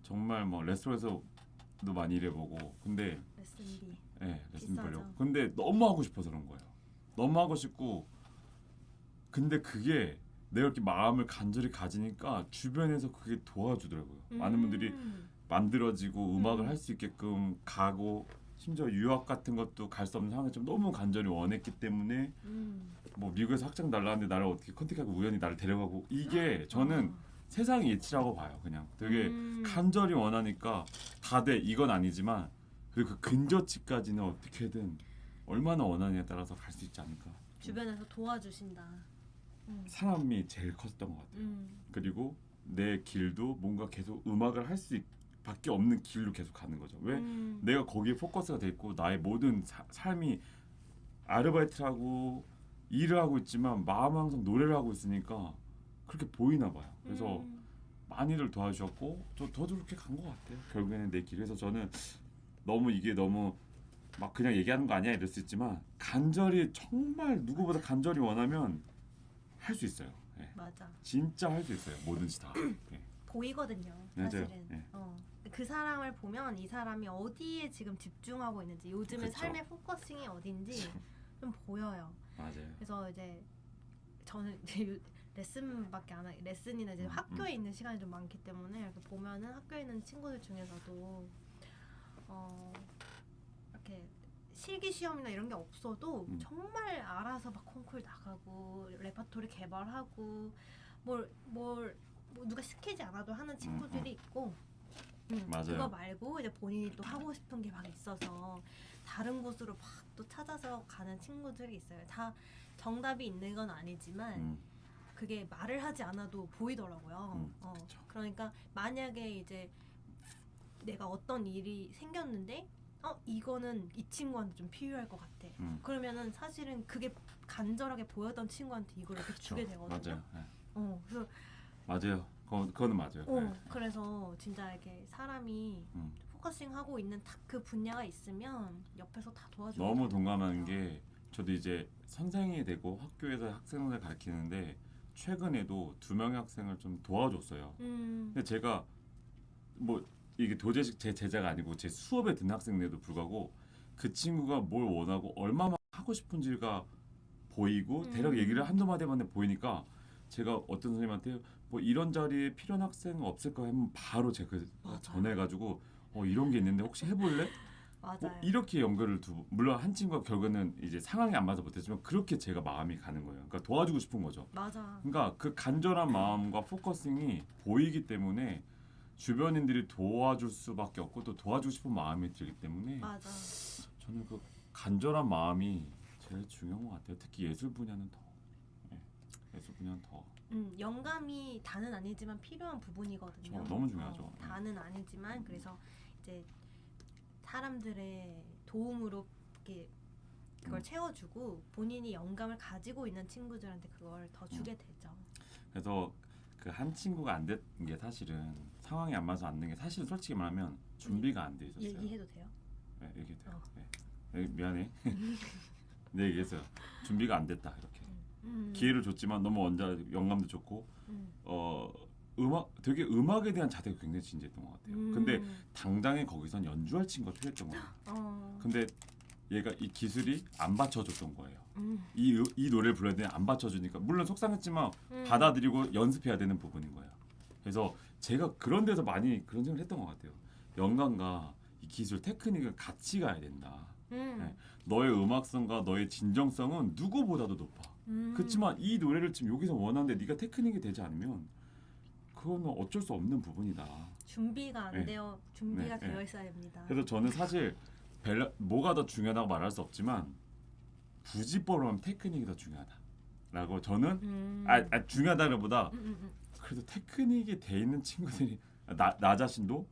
정말 뭐 레스토랑에서도 많이 일해보고 근데 레슨비. 네, 레슨 비싸죠. 벌려고 근데 너무 하고 싶어서 그런 거예요. 너무 하고 싶고 근데 그게 내가 이렇게 마음을 간절히 가지니까 주변에서 그게 도와주더라고요. 많은 분들이 만들어지고 음악을 할 수 있게끔 가고 심지어 유학 같은 것도 갈 수 없는 상황에 좀 너무 간절히 원했기 때문에 뭐 미국에서 학장 달라는데 나를 어떻게 컨택하고 우연히 나를 데려가고 이게 저는 세상의 이치라고 봐요. 그냥 되게 간절히 원하니까 다 돼 이건 아니지만 그리고 그 근저치까지는 어떻게든 얼마나 원하느냐에 따라서 갈 수 있지 않을까. 주변에서 도와주신다. 사람이 제일 컸던 것 같아요. 그리고 내 길도 뭔가 계속 음악을 할 수 밖에 없는 길로 계속 가는 거죠. 왜? 내가 거기에 포커스가 돼 있고 나의 모든 삶이 아르바이트를 하고 일을 하고 있지만 마음은 항상 노래를 하고 있으니까 그렇게 보이나 봐요. 그래서 많이들 도와주셨고 저도 그렇게 간 것 같아요. 결국에는 내 길. 그래서 저는 이게 너무 막 그냥 얘기하는 거 아니야 이럴 수 있지만 간절히 정말 누구보다 간절히 원하면 할 수 있어요. 네. 맞아. 진짜 할 수 있어요. 뭐든지 다. 네. 보이거든요. 맞아요. 사실은. 네. 그 사람을 보면 이 사람이 어디에 지금 집중하고 있는지 요즘에 그쵸. 삶의 포커싱이 어딘지 좀 보여요. 맞아요. 그래서 이제 저는 이제 레슨밖에 안 하고 레슨이나 이제 학교에 있는 시간이 좀 많기 때문에 이렇게 보면은 학교에 있는 친구들 중에서도 이렇게 실기 시험이나 이런 게 없어도 음. 정말 알아서 막 콩쿨 나가고 레퍼토리 개발하고 뭐 누가 시키지 않아도 하는 친구들이 있고 맞아요. 그거 말고 이제 본인이 또 하고 싶은 게 막 있어서 다른 곳으로 막 또 찾아서 가는 친구들이 있어요. 다 정답이 있는 건 아니지만 그게 말을 하지 않아도 보이더라고요. 그쵸. 그러니까 만약에 이제 내가 어떤 일이 생겼는데 이거는 이 친구한테 좀 필요할 것 같아. 그러면은 사실은 그게 간절하게 보였던 친구한테 이걸 이렇게 주게 되거든요. 맞아요. 그래서 맞아요. 그거는 맞아요. 네. 그래서 진짜 이렇게 사람이 포커싱 하고 있는 딱 그 분야가 있으면 옆에서 다 도와주고. 너무 동감하는 게 저도 이제 선생이 되고 학교에서 학생을 가르치는데 최근에도 2명의 학생을 좀 도와줬어요. 근데 제가 뭐 이게 도제식 제 제자가 아니고 제 수업에 듣는 학생인데도 불구하고 그 친구가 뭘 원하고 얼마나 하고 싶은지가 보이고 대략 얘기를 한두 마디만 보이니까 제가 어떤 선생님한테 뭐 이런 자리에 필요한 학생 없을까 하면 바로 제가 전해가지고 이런 게 있는데 혹시 해볼래? 맞아요. 이렇게 연결을 두고 물론 한 친구가 결국에는 이제 상황이 안 맞아 못했지만 그렇게 제가 마음이 가는 거예요. 그러니까 도와주고 싶은 거죠. 맞아. 그러니까 그 간절한 마음과 포커싱이 보이기 때문에 주변인들이 도와줄 수밖에 없고 또 도와주고 싶은 마음이 들기 때문에 맞아. 저는 그 간절한 마음이 제일 중요한 것 같아요. 특히 예술 분야는 더. 예술 분야는 더. 영감이 다는 아니지만 필요한 부분이거든요. 너무 중요하죠. 다는 아니지만 그래서 이제 사람들의 도움으로 이렇게 그걸 채워주고 본인이 영감을 가지고 있는 친구들한테 그걸 더 주게 되죠. 그래서 그 한 친구가 안 된 게 사실은 상황이 안 맞아서 안 된 게 사실 솔직히 말하면 준비가 안 돼 있었어요. 얘기해도 돼요? 네, 얘기해도 돼요. 네. 미안해. 네, 얘기했어요. 준비가 안 됐다 이렇게. 기회를 줬지만 너무 영감도 좋고 되게 음악에 대한 자세가 굉장히 진지했던 것 같아요. 근데 당장에 거기선 연주할 친구가 필요했던 거예요. 근데 얘가 이 기술이 안 받쳐줬던 거예요. 이 노래를 불러야 되는데 안 받쳐주니까 물론 속상했지만 받아들이고 연습해야 되는 부분인 거예요. 그래서 제가 그런 데서 많이 그런 생각을 했던 것 같아요. 영감과 이 기술 테크닉을 같이 가야 된다. 네. 너의 음악성과 너의 진정성은 누구보다도 높아. 그렇지만 이 노래를 지금 여기서 원하는데 네가 테크닉이 되지 않으면 그거는 어쩔 수 없는 부분이다. 준비가 되어 있어야 됩니다. 그래서 저는 사실 뭐가 더 중요하다고 말할 수 없지만 굳이 뽑으면 테크닉이 더 중요하다라고 저는 중요하다기보다 그래도 테크닉이 돼 있는 친구들이 나 자신도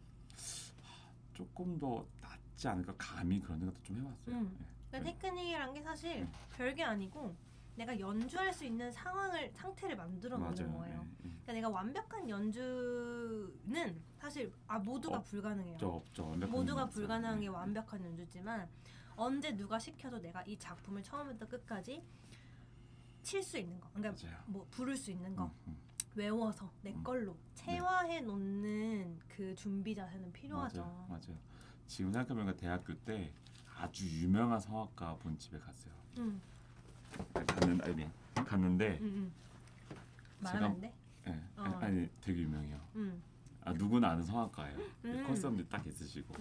조금 더 낫지 않을까 감히 그런 생각도 좀 해봤어요. 그러니까 테크닉이란 게 사실 별게 아니고 내가 연주할 수 있는 상태를 만들어 놓는 거예요. 그러니까 내가 완벽한 연주는 사실 모두가 불가능해요. 없죠. 모두가 불가능한 게 완벽한 연주지만 언제 누가 시켜도 내가 이 작품을 처음부터 끝까지 칠 수 있는 거, 그러니까 뭐 부를 수 있는 거, 외워서 내 걸로 체화해 놓는 그 준비 자세는 필요하죠. 맞아요. 지금 생각해보니까 대학교 때 아주 유명한 성악가 분 집에 갔어요. 갔는데 말하면 안 돼? 아니 되게 유명해요. 누구나 아는 성악가예요. 콘서트 딱 있으시고.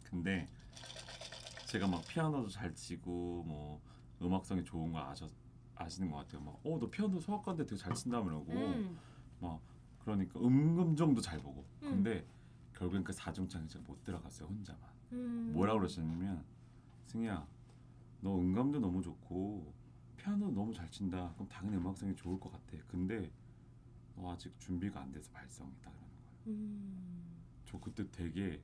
근데 제가 막 피아노도 잘 치고 뭐 음악성이 좋은 거 아시는 것 같아요. 막 너 피아노 성악가인데 되게 잘 친다 그러고 막 그러니까 음금정도 잘 보고. 근데 결국엔 그 사중창에 제가 못 들어갔어요 혼자만. 뭐라 그러셨냐면 승희야 너 음감도 너무 좋고 피아노도 너무 잘 친다. 그럼 당연히 음악성이 좋을 것 같아. 근데 너 아직 준비가 안 돼서 발성이다 그러는 거예요. 저 그때 되게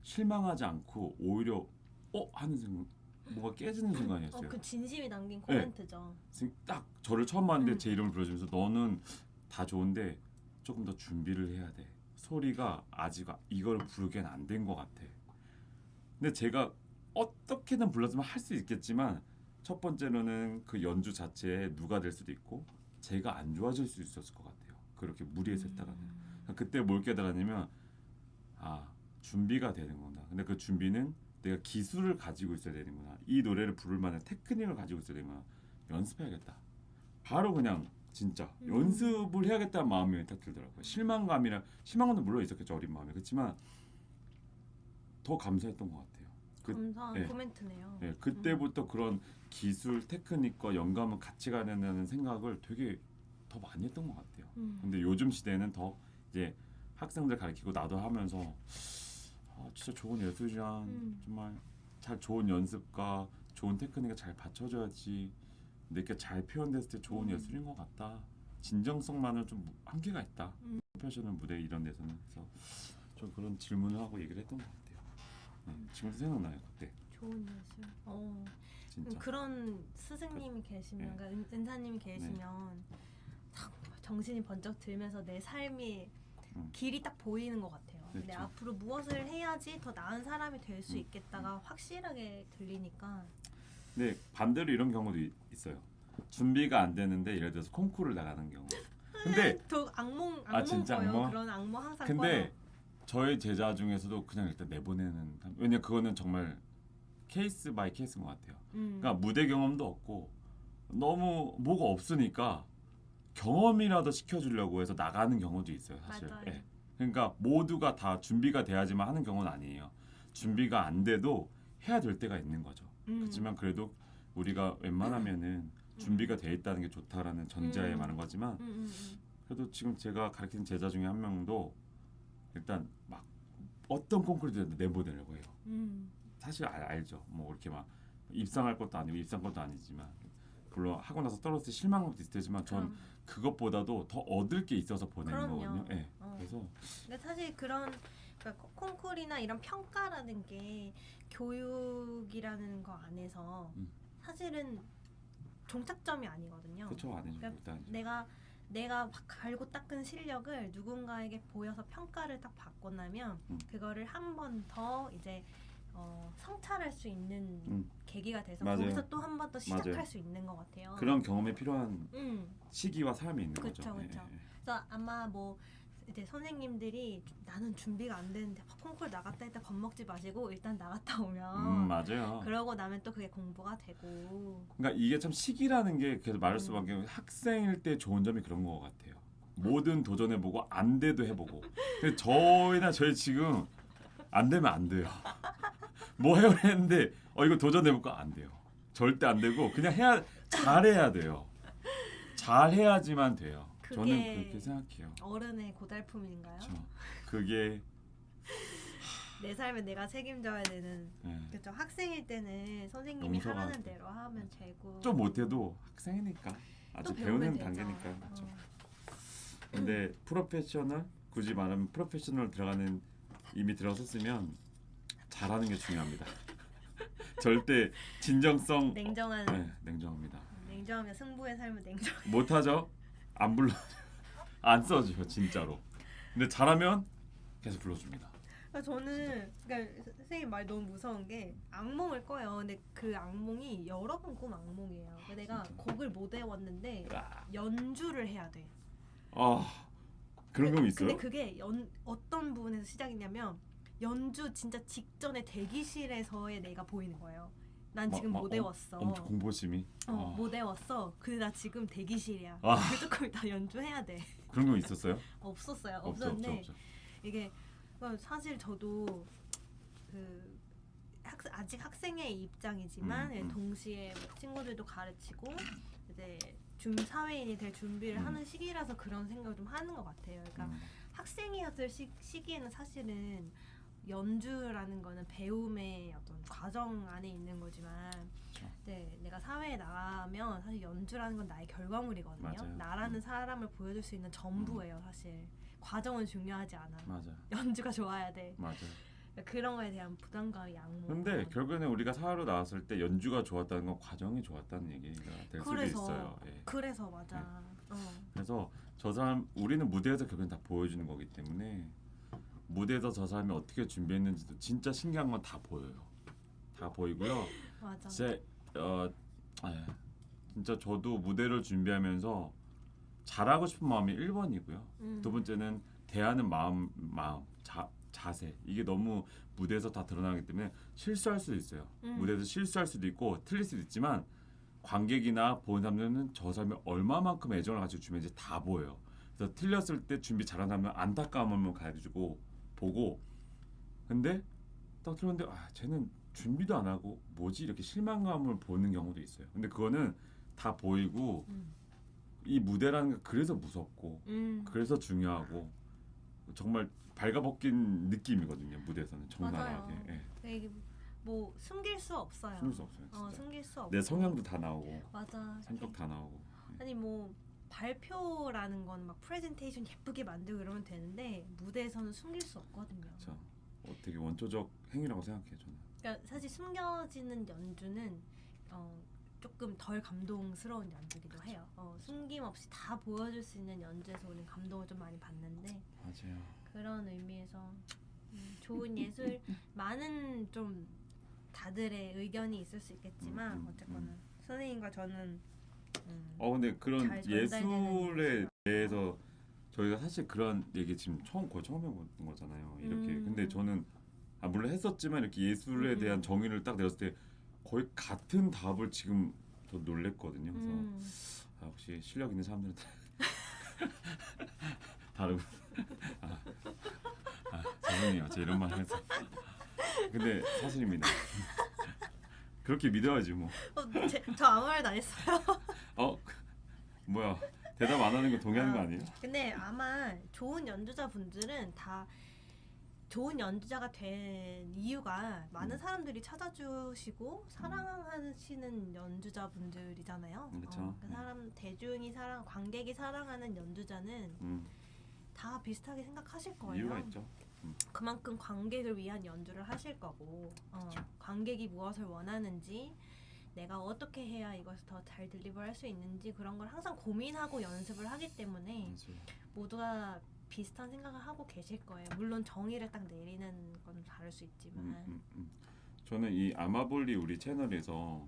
실망하지 않고 오히려 하는 순간 뭐가 깨지는 순간이었어요. 그 진심이 담긴 코멘트죠. 딱 저를 처음 봤는데 제 이름을 불러주면서 너는 다 좋은데 조금 더 준비를 해야 돼. 소리가 아직 이걸 부르기엔 안 된 것 같아. 근데 제가 어떻게든 불렀으면 할 수 있겠지만 첫 번째로는 그 연주 자체에 누가 될 수도 있고 제가 안 좋아질 수 있었을 것 같아요. 그렇게 무리해서 했다가는. 그때 뭘 깨달았냐면 준비가 되는구나. 근데 그 준비는 내가 기술을 가지고 있어야 되는구나. 이 노래를 부를 만한 테크닉을 가지고 있어야 되는구나. 연습해야겠다. 바로 그냥 진짜 연습을 해야겠다는 마음이 딱 들더라고요. 실망감도 물론 있었겠죠. 어린 마음에. 그렇지만 더 감사했던 것 같아요. 감사한 예. 코멘트네요. 예, 그때부터 그런 기술, 테크닉과 영감을 같이 가려는 생각을 되게 더 많이 했던 것 같아요. 근데 요즘 시대는 더 이제 학생들 가르치고 나도 하면서 진짜 좋은 예술이란 정말 잘 좋은 연습과 좋은 테크닉이 잘 받쳐줘야지 내게 잘 표현됐을 때 좋은 예술인 것 같다. 진정성만은 좀 한계가 있다. 프로페셔널 무대 이런 데서는 그래서 좀 그런 질문을 하고 얘기를 했던 것 같아요. 지금도 생각나요 그때 좋은 예술. 진짜. 그런 스승님이 계시면, 그러니까 은사님이 계시면 탁 정신이 번쩍 들면서 내 삶이 길이 딱 보이는 것 같아요. 근데 그렇죠. 앞으로 무엇을 해야지 더 나은 사람이 될 수 있겠다가 확실하게 들리니까. 근데 반대로 이런 경우도 있어요. 준비가 안 되는데 예를 들어서 콩쿠르를 나가는 경우. 근데 저 악몽 진짜 꿔요. 악몽? 그런 악몽 항상 근데 꿔요. 저희 제자 중에서도 그냥 일단 내보내는 왜냐 그거는 정말 케이스 바이 케이스인 것 같아요. 그러니까 무대 경험도 없고 너무 뭐가 없으니까 경험이라도 시켜주려고 해서 나가는 경우도 있어요 사실. 맞아요. 예. 그러니까 모두가 다 준비가 돼야지만 하는 경우는 아니에요. 준비가 안 돼도 해야 될 때가 있는 거죠. 그렇지만 그래도 우리가 웬만하면은 준비가 돼 있다는 게 좋다라는 전제하에 말한 거지만 그래도 지금 제가 가르치는 제자 중에 한 명도 일단 막 어떤 콩쿠르도 내보내려고 해요. 사실 알죠. 뭐 이렇게 막 입상할 것도 아니고 입상 것도 아니지만 물론 하고 나서 떨어졌을 때 실망한 것도 있을 테지만 전 그것보다도 더 얻을 게 있어서 보내는 그럼요. 거거든요. 네. 그래서 근데 사실 그런 그러니까 콩쿨이나 이런 평가라는 게 교육이라는 거 안에서 사실은 종착점이 아니거든요. 그렇죠. 아니죠. 그러니까 일단 내가 갈고 닦은 실력을 누군가에게 보여서 평가를 딱 받고 나면 그거를 한 번 더 이제 성찰할 수 있는 계기가 돼서 맞아요. 거기서 또 한 번 더 시작할 맞아요. 수 있는 것 같아요. 그런 경험에 필요한 시기와 삶이 있는 그쵸, 거죠. 그쵸. 예. 그래서 아마 뭐 이제 선생님들이 나는 준비가 안 되는데 콩쿨 나갔다 했다 겁먹지 마시고 일단 나갔다 오면 맞아요. 그러고 나면 또 그게 공부가 되고. 그러니까 이게 참 시기라는 게 계속 말할 수밖에 없는 게 학생일 때 좋은 점이 그런 것 같아요. 뭐든 도전해보고 안 돼도 해보고. 근데 저희 지금 안 되면 안 돼요. 뭐 해야 했는데 이거 도전해볼까 안 돼요. 절대 안 되고 그냥 잘해야 돼요. 잘해야지만 돼요. 저는 그렇게 생각해요. 어른의 고달픔인가요? 그렇죠. 그게 내 삶에 내가 책임져야 되는. 그렇죠. 학생일 때는 선생님이 용서가 하라는 대로 하면 되고. 좀 못해도 학생이니까 아직 배우는 되죠. 단계니까. 그렇죠. 근데 프로페셔널 굳이 말하면 프로페셔널 들어가는 이미 들어섰으면 잘하는 게 중요합니다. 절대 진정성 냉정한. 냉정합니다. 냉정하면 승부의 삶은 냉정. 못하죠? 안 불러 안 써줘요 진짜로. 근데 잘하면 계속 불러줍니다. 저는 그러니까 선생님 말 너무 무서운 게 악몽을 꿔요. 근데 그 악몽이 여러 번 꾼 악몽이에요. 내가 곡을 못 외웠는데 연주를 해야 돼. 그런 거 있어요? 근데 그게 어떤 부분에서 시작이냐면 연주 진짜 직전에 대기실에서의 내가 보이는 거예요. 난 지금 못 외웠어. 엄청 공포심이. 못 외웠어. 근데 나 지금 대기실이야. 조금 이따 연주해야 돼. 그런 거 있었어요? 없었어요. 없었는데 없었는데 이게 사실 저도 아직 학생의 입장이지만 동시에 친구들도 가르치고 이제 사회인이 될 준비를 하는 시기라서 그런 생각을 좀 하는 것 같아요. 그러니까 학생이었을 시기에는 사실은 연주라는 거는 배움의 어떤 과정 안에 있는 거지만 네, 내가 사회에 나가면 사실 연주라는 건 나의 결과물이거든요. 맞아요. 나라는 사람을 보여줄 수 있는 전부예요. 사실 과정은 중요하지 않아. 맞아요. 연주가 좋아야 돼. 맞아요. 그런 거에 대한 부담감이 악몽. 근데 결국에는 우리가 사회로 나왔을 때 연주가 좋았다는 건 과정이 좋았다는 얘기가 될 수도 있어요. 그래서 맞아. 그래서 저 사람 우리는 무대에서 결국엔 다 보여주는 거기 때문에 무대에서 저 사람이 어떻게 준비했는지도 진짜 신기한 건 다 보여요. 다 보이고요. 맞아. 진짜 저도 무대를 준비하면서 잘하고 싶은 마음이 1번이고요. 두 번째는 대하는 마음, 자세. 이게 너무 무대에서 다 드러나기 때문에 실수할 수도 있어요. 무대에서 실수할 수도 있고 틀릴 수도 있지만 관객이나 보는 사람들은 저 사람이 얼마만큼 애정을 가지고 준비했는지 다 보여요. 그래서 틀렸을 때 준비 잘한 사람은 안타까움을 가지고 보고 근데 딱 들었는데 쟤는 준비도 안 하고 뭐지 이렇게 실망감을 보는 경우도 있어요. 근데 그거는 다 보이고 이 무대라는 게 그래서 무섭고 그래서 중요하고 정말 발가벗긴 느낌이거든요. 무대에서는 적나라하게. 맞아요. 예. 되게 뭐 숨길 수 없어요. 숨길 수 없어요. 진짜. 숨길 수 없고. 내 성향도 다 나오고 맞아. 성격 다 나오고. 예. 아니 뭐 발표라는 건 막 프레젠테이션 예쁘게 만들고 이러면 되는데 무대에서는 숨길 수 없거든요. 그렇죠. 되게 원초적 행위라고 생각해요 저는. 그러니까 사실 숨겨지는 연주는 조금 덜 감동스러운 연주기도 해요. 숨김없이 다 보여줄 수 있는 연주에서 우리는 감동을 좀 많이 받는데 맞아요. 그런 의미에서 좋은 예술 많은 좀 다들의 의견이 있을 수 있겠지만 어쨌거나 선생님과 저는 근데 그런 잘 전달되는 예술에 대해서 저희가 사실 그런 얘기 지금 거의 처음 해보는 거잖아요. 이렇게 근데 저는 물론 했었지만 이렇게 예술에 대한 정의를 딱 내렸을 때 거의 같은 답을 지금 저 놀랬거든요. 그래서 역시 실력 있는 사람들은 다르고 죄송해요. 제 이런 말 해서 근데 사실입니다. 그렇게 믿어야지 뭐. 저 아무 말도 안 했어요. 뭐야 대답 안 하는 거 동의하는 거 아니에요? 근데 아마 좋은 연주자분들은 다 좋은 연주자가 된 이유가 많은 사람들이 찾아주시고 사랑하시는 연주자분들이잖아요. 그렇죠. 그 사람 대중이 관객이 사랑하는 연주자는 다 비슷하게 생각하실 거예요. 이유가 있죠. 그만큼 관객을 위한 연주를 하실 거고 관객이 무엇을 원하는지 내가 어떻게 해야 이것을 더 잘 딜리버할 수 있는지 그런 걸 항상 고민하고 연습을 하기 때문에 모두가 비슷한 생각을 하고 계실 거예요. 물론 정의를 딱 내리는 건 다를 수 있지만 저는 이 아마볼리 우리 채널에서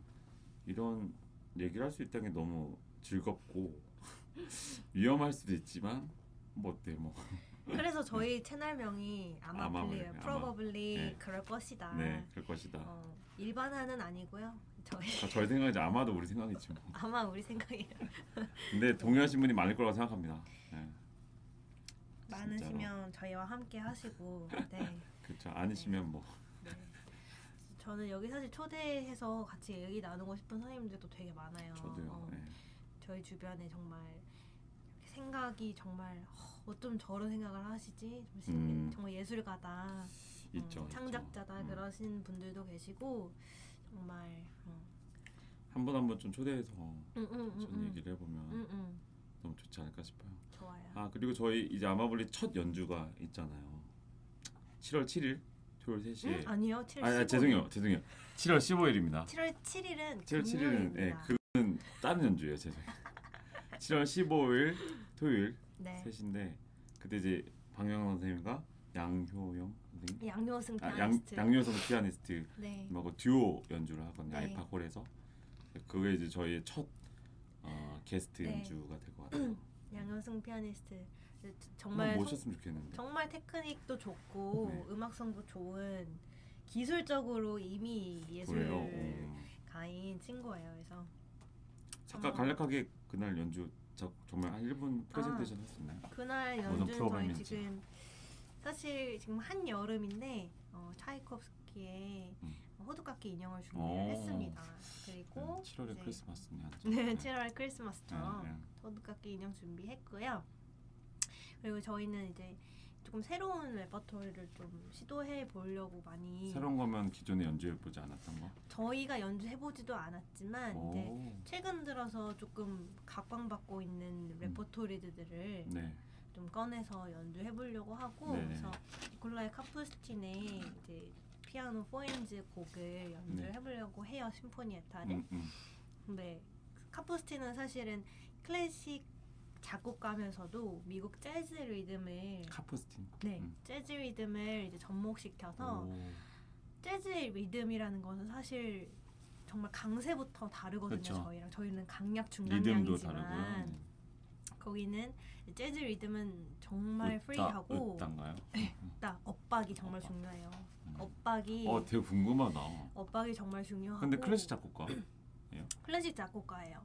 이런 얘기를 할 수 있다는 게 너무 즐겁고 위험할 수도 있지만 뭐 어때 뭐 그래서 저희 채널명이 아마블리예요. Probably 네. 그럴 것이다. 네, 그럴 것이다. 일반화는 아니고요. 저희 생각이지 아마도 우리 생각이지 뭐. 아마 우리 생각이에요. 근데 동의하신 분이 많을 거라고 생각합니다. 네. 많으시면 저희와 함께 하시고 네. 그렇죠. 아니시면 뭐. 네. 저는 여기 사실 초대해서 같이 얘기 나누고 싶은 선생님들도 되게 많아요. 저도요. 네. 저희 주변에 정말 생각이 정말 어쩜 저런 생각을 하시지? 정말 예술가다, 있죠. 창작자다 그러신 분들도 계시고 정말 한 번 한 번 좀 초대해서 전 얘기를 해보면 너무 좋지 않을까 싶어요. 좋아요. 그리고 저희 이제 아마볼리 첫 연주가 있잖아요. 7월 7일 토요일 3시에. 아니요, 7월 15일. 죄송해요. 7월 15일입니다. 7월 7일은 7월 7일은 그건 다른 연주예요. 죄송해요. 7월 15일 토요일 네. 3시인데 그때 이제 방영환 선생님과 양효영 선생님, 양효승 피아니스트, 양효성 피아니스트 네. 하고 듀오 연주를 하거든요. 네. 아이파홀에서 그게 이제 저희의 첫 게스트 네. 연주가 될 것 같아요. 양효승 피아니스트 정말 모셨으면 좋겠는데. 정말 테크닉도 좋고 네. 음악성도 좋은 기술적으로 이미 예술가인 친구예요. 그래서 잠깐 간략하게 그날 연주 정말 한 1분 프레젠테이션 했었나요? 그날 연주는 저희 지금 사실 지금 한 여름인데 차이콥스키의 호두깎이 인형을 준비를 했습니다. 그리고 7월에 크리스마스네. 네, 7월 크리스마스죠. 네. 호두깎이 인형 준비했고요. 그리고 저희는 이제 조금 새로운 레퍼토리를 좀 시도해 보려고 많이. 새로운 거면 기존에 연주해 보지 않았던 거? 저희가 연주해 보지도 않았지만 이제 최근 들어서 조금 각광받고 있는 레퍼토리들을 네. 좀 꺼내서 연주해 보려고 하고 그래서 니콜라이 카푸스틴의 이제 피아노 포엔즈 곡을 연주를 해보려고 해요. 심포니에타를. 근데 카푸스틴은 사실은 클래식 작곡가면서도 미국 재즈 리듬을 카푸스틴. 재즈 리듬을 이제 접목시켜서 재즈 리듬이라는 것은 사실 정말 강세부터 다르거든요. 그쵸. 저희는 강약 중강약이지만 거기는 재즈 리듬은 정말 프리하고 으따인가요? 엇박이 정말 중요해요. 엇박이 되게 궁금하다. 엇박이 정말 중요하고. 근데 클래식 작곡가? 클래식 작곡가예요.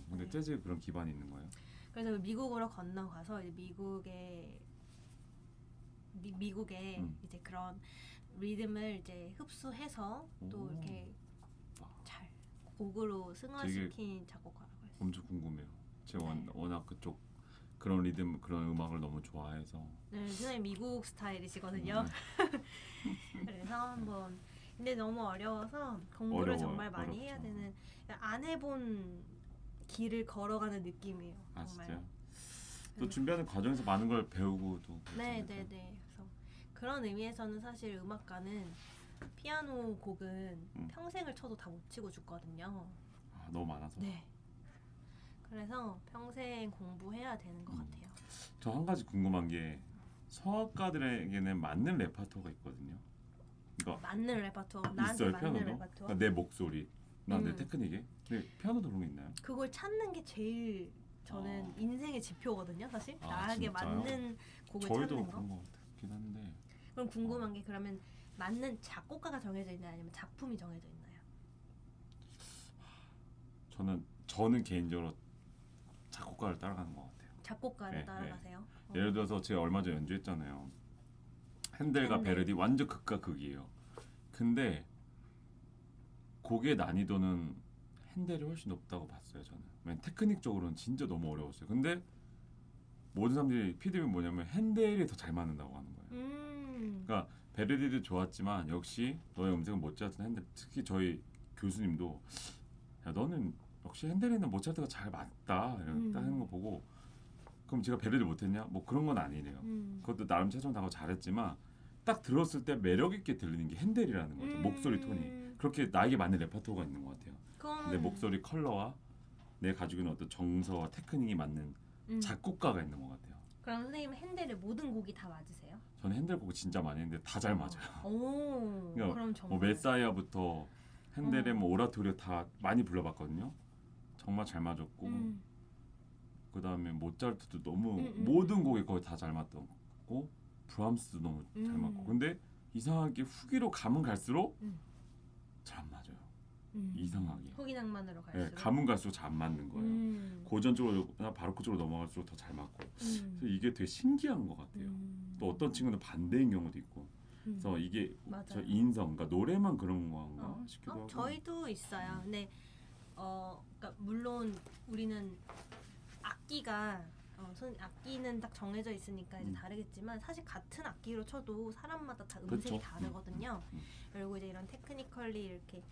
근데 재즈 그런 기반이 있는 거예요? 그래서 미국으로 건너가서 이제 미국의 미국의 이제 그런 리듬을 이제 흡수해서 또 이렇게 잘 곡으로 승화시킨 작곡가라고 했어요. 엄청 궁금해요. 제가 네. 워낙 그쪽 그런 리듬 그런 음악을 너무 좋아해서. 네, 선생님 미국 스타일이시거든요. 그래서 한번 근데 너무 어려워서 공부를 어려워요. 정말 많이 어렵죠. 해야 되는 안 해본 길을 걸어가는 느낌이에요. 아 정말. 진짜요? 또 준비하는 과정에서 많은 걸 배우고 또. 네, 그렇잖아요. 네, 네. 그래서 그런 의미에서는 사실 음악가는 피아노 곡은 평생을 쳐도 다 못 치고 죽거든요. 아, 너무 많아서. 네. 그래서 평생 공부해야 되는 것 같아요. 저 한 가지 궁금한 게 성악가들에게는 맞는 레파토가 있거든요. 그러니까 맞는 레퍼토어, 나한테 있어요 맞는 피아노도. 레퍼토어. 그러니까 내 목소리, 내 음. 테크닉에. 근데 피아노도 그런 게 있나요? 그걸 찾는 게 제일 저는 인생의 지표거든요, 사실. 아, 나에게 진짜요? 맞는 곡을 저희도 찾는 거. 그런 것 같긴 한데. 그럼 궁금한 게 그러면 맞는 작곡가가 정해져 있나요, 아니면 작품이 정해져 있나요? 저는 개인적으로 작곡가를 따라가는 것 같아요. 작곡가를 네, 따라가세요. 예를 들어서 제가 얼마 전에 연주했잖아요. 핸델과 핸델. 베르디 완전 극과 극이에요. 근데 곡의 난이도는 핸델이 훨씬 높다고 봤어요. 저는. 왜냐면 테크닉적으로는 진짜 너무 어려웠어요. 근데 모든 사람들이 피드백이 뭐냐면 핸델이 더 잘 맞는다고 하는 거예요. 그러니까 베르디도 좋았지만 역시 너의 음색은 모차르트는 핸델. 특히 저희 교수님도 야 너는 역시 핸델이는 모차르트가 잘 맞다 이렇게 하는 거 보고 그럼 제가 베르디 못했냐? 뭐 그런 건 아니래요. 그것도 나름 최선을 다하고 잘했지만 딱 들었을 때 매력 있게 들리는 게 핸델이라는 거죠. 목소리 톤이 그렇게 나에게 맞는 레퍼토어가 있는 것 같아요. 내 목소리 컬러와 내 가지고 있는 어떤 정서와 테크닉이 맞는 작곡가가 있는 것 같아요. 그럼 선생님 핸델의 모든 곡이 다 맞으세요? 저는 핸델 곡을 진짜 많이 했는데 다 잘 맞아요. 오, 그러니까 그럼 뭐 정말. 메사이아부터 핸델의 뭐 오라토리오 다 많이 불러봤거든요. 정말 잘 맞았고 그 다음에 모차르트도 너무 모든 곡이 거의 다 잘 맞던 고 브람스도 너무 잘 맞고 근데 이상하게 후기로 가면 갈수록 잘 안 맞아요. 이상하게. 후기 낭만으로 네, 갈수록. 가면 갈수록 잘 안 맞는 거예요. 고전 쪽으로나 바로크 쪽으로 넘어갈수록 더 잘 맞고. 그래서 이게 되게 신기한 것 같아요. 또 어떤 친구는 반대인 경우도 있고. 그래서 이게 맞아요. 저 인성, 그러니까 노래만 그런 건가 싶기도 하고. 저희도 있어요. 근데 그러니까 물론 우리는 악기가 악기는 딱 정해져 있으니까 이제 다르겠지만 사실 같은 악기로 쳐도 사람마다 다 음색이 그쵸. 다르거든요. 그리고 이제 이런 테크니컬리 이렇게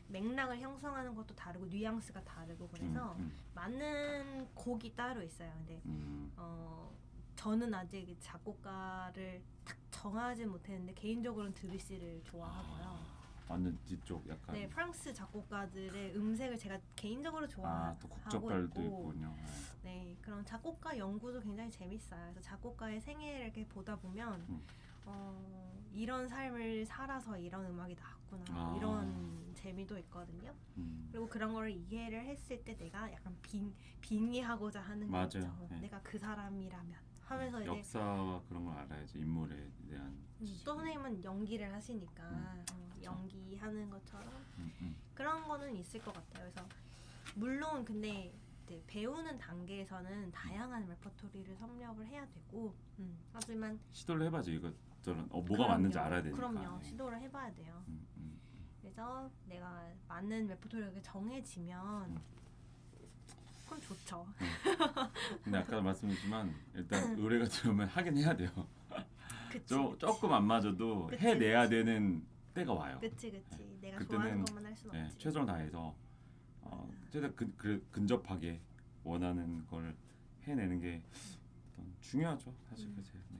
맥락을 형성하는 것도 다르고 뉘앙스가 다르고 그래서 맞는 곡이 따로 있어요. 근데 저는 아직 작곡가를 딱 정하지 못했는데 개인적으로는 드뷔시를 좋아하고요. 완전 뒤쪽 약간. 네, 프랑스 작곡가들의 음색을 제가 개인적으로 또 좋아하고 국적별도 있고, 있군요. 네, 그런 작곡가 연구도 굉장히 재밌어요. 그래서 작곡가의 생애를 이렇게 보다 보면 이런 삶을 살아서 이런 음악이 나왔구나 이런 재미도 있거든요. 그리고 그런 걸 이해를 했을 때 내가 약간 빙의하고자 하는 맞아요. 거죠. 네. 내가 그 사람이라면 하면서 이제 역사와 그런 걸 알아야지 인물에 대한. 또 선생님은 연기를 하시니까 연기하는 것처럼 그런 거는 있을 것 같아요. 그래서 물론 근데 이제 배우는 단계에서는 다양한 레퍼토리를 섭렵을 해야 되고 하지만 시도를 해봐야지 이것저런 뭐가 그럼요. 맞는지 알아야 되니까. 그럼요. 네. 시도를 해봐야 돼요. 그래서 내가 맞는 레퍼토리가 정해지면 그럼 좋죠. 근데 아까 말씀드렸지만 일단 의뢰가 들어오면 하긴 해야 돼요. 그치, 조금 안 맞아도 그치, 해내야 되는 때가 와요. 그치. 내가 그때는, 좋아하는 것만 할 수는 네, 없지. 최선을 다해서 최대한 근접하게 원하는 걸 해내는 게 어떤 중요하죠. 사실 그치. 네,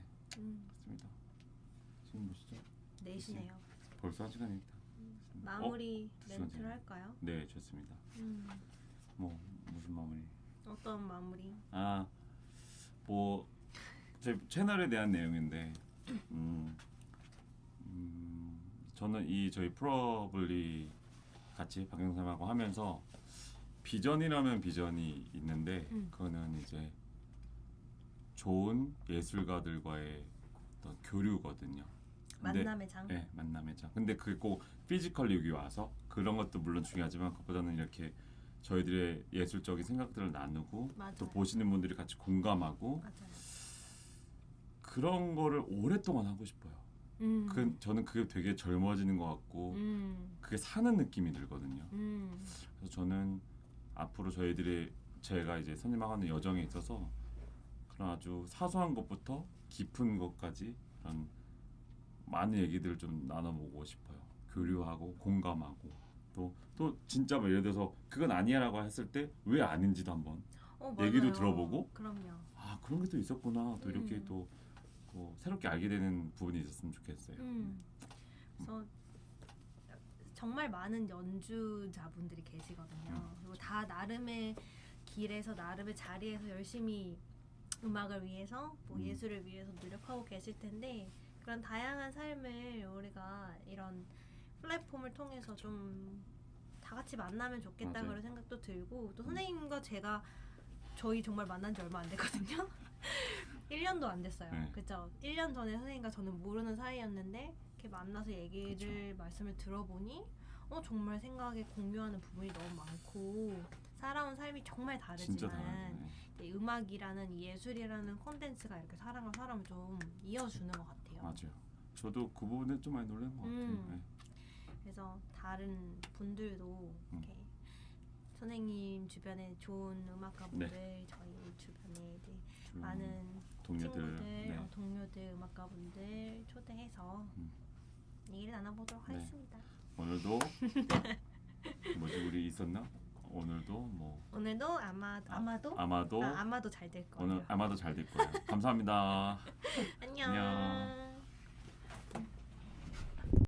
맞습니다. 지금 몇 시죠? 4시네요. 벌써 한 시간이 있다. 마무리 무슨 멘트를 소리야? 할까요? 네, 좋습니다. 뭐 무슨 마무리? 어떤 마무리? 뭐 제 채널에 대한 내용인데 저는 이 저희 프로블리 같이 박영삼하고 하면서 비전이라면 비전이 있는데 그거는 이제 좋은 예술가들과의 어떤 교류거든요. 근데, 만남의 장? 네, 만남의 장. 근데 그게 꼭 피지컬리 여기 와서 그런 것도 물론 중요하지만 그것보다는 이렇게 저희들의 예술적인 생각들을 나누고 맞아요. 또 보시는 분들이 같이 공감하고 맞아요. 그런 거를 오랫동안 하고 싶어요. 저는 그게 되게 젊어지는 것 같고 그게 사는 느낌이 들거든요. 그래서 저는 앞으로 제가 이제 선임하는 여정에 있어서 그런 아주 사소한 것부터 깊은 것까지 그런 많은 얘기들을 좀 나눠보고 싶어요. 교류하고 공감하고 또 진짜 뭐 예를 들어서 그건 아니야라고 했을 때 왜 아닌지도 한번 얘기도 맞아요. 들어보고 그럼요. 아 그런 게 또 있었구나 또 이렇게 또 새롭게 알게 되는 부분이 있었으면 좋겠어요. 그래서 정말 많은 연주자분들이 계시거든요. 그리고 다 나름의 길에서 나름의 자리에서 열심히 음악을 위해서 뭐 예술을 위해서 노력하고 계실 텐데 그런 다양한 삶을 우리가 이런 플랫폼을 통해서 좀 다 같이 만나면 좋겠다 맞아요. 그런 생각도 들고 또 선생님과 저희 정말 만난 지 얼마 안 됐거든요. 1년도 안 됐어요. 네. 그죠? 1년 전에 선생님과 저는 모르는 사이였는데 이렇게 만나서 얘기를 말씀을 들어보니 정말 생각에 공유하는 부분이 너무 많고 살아온 삶이 정말 진짜 다르지만 다르네. 이 음악이라는 이 예술이라는 콘텐츠가 이렇게 사람과 사람을 좀 이어주는 것 같아요. 맞아요. 저도 그 부분에 좀 많이 놀란 것 같아요. 네. 그래서 다른 분들도 이렇게 선생님 주변에 좋은 음악가분들 저희 주변에 이제 많은 동료들, 친구들, 동료들, 음악가분들 초대해서 얘기를 나눠보도록 하겠습니다. 오늘도 뭐지 우리 있었나? 오늘도 아마도 잘 될 거예요. 오늘 아마도 잘 될 거예요. 감사합니다. 안녕. 안녕.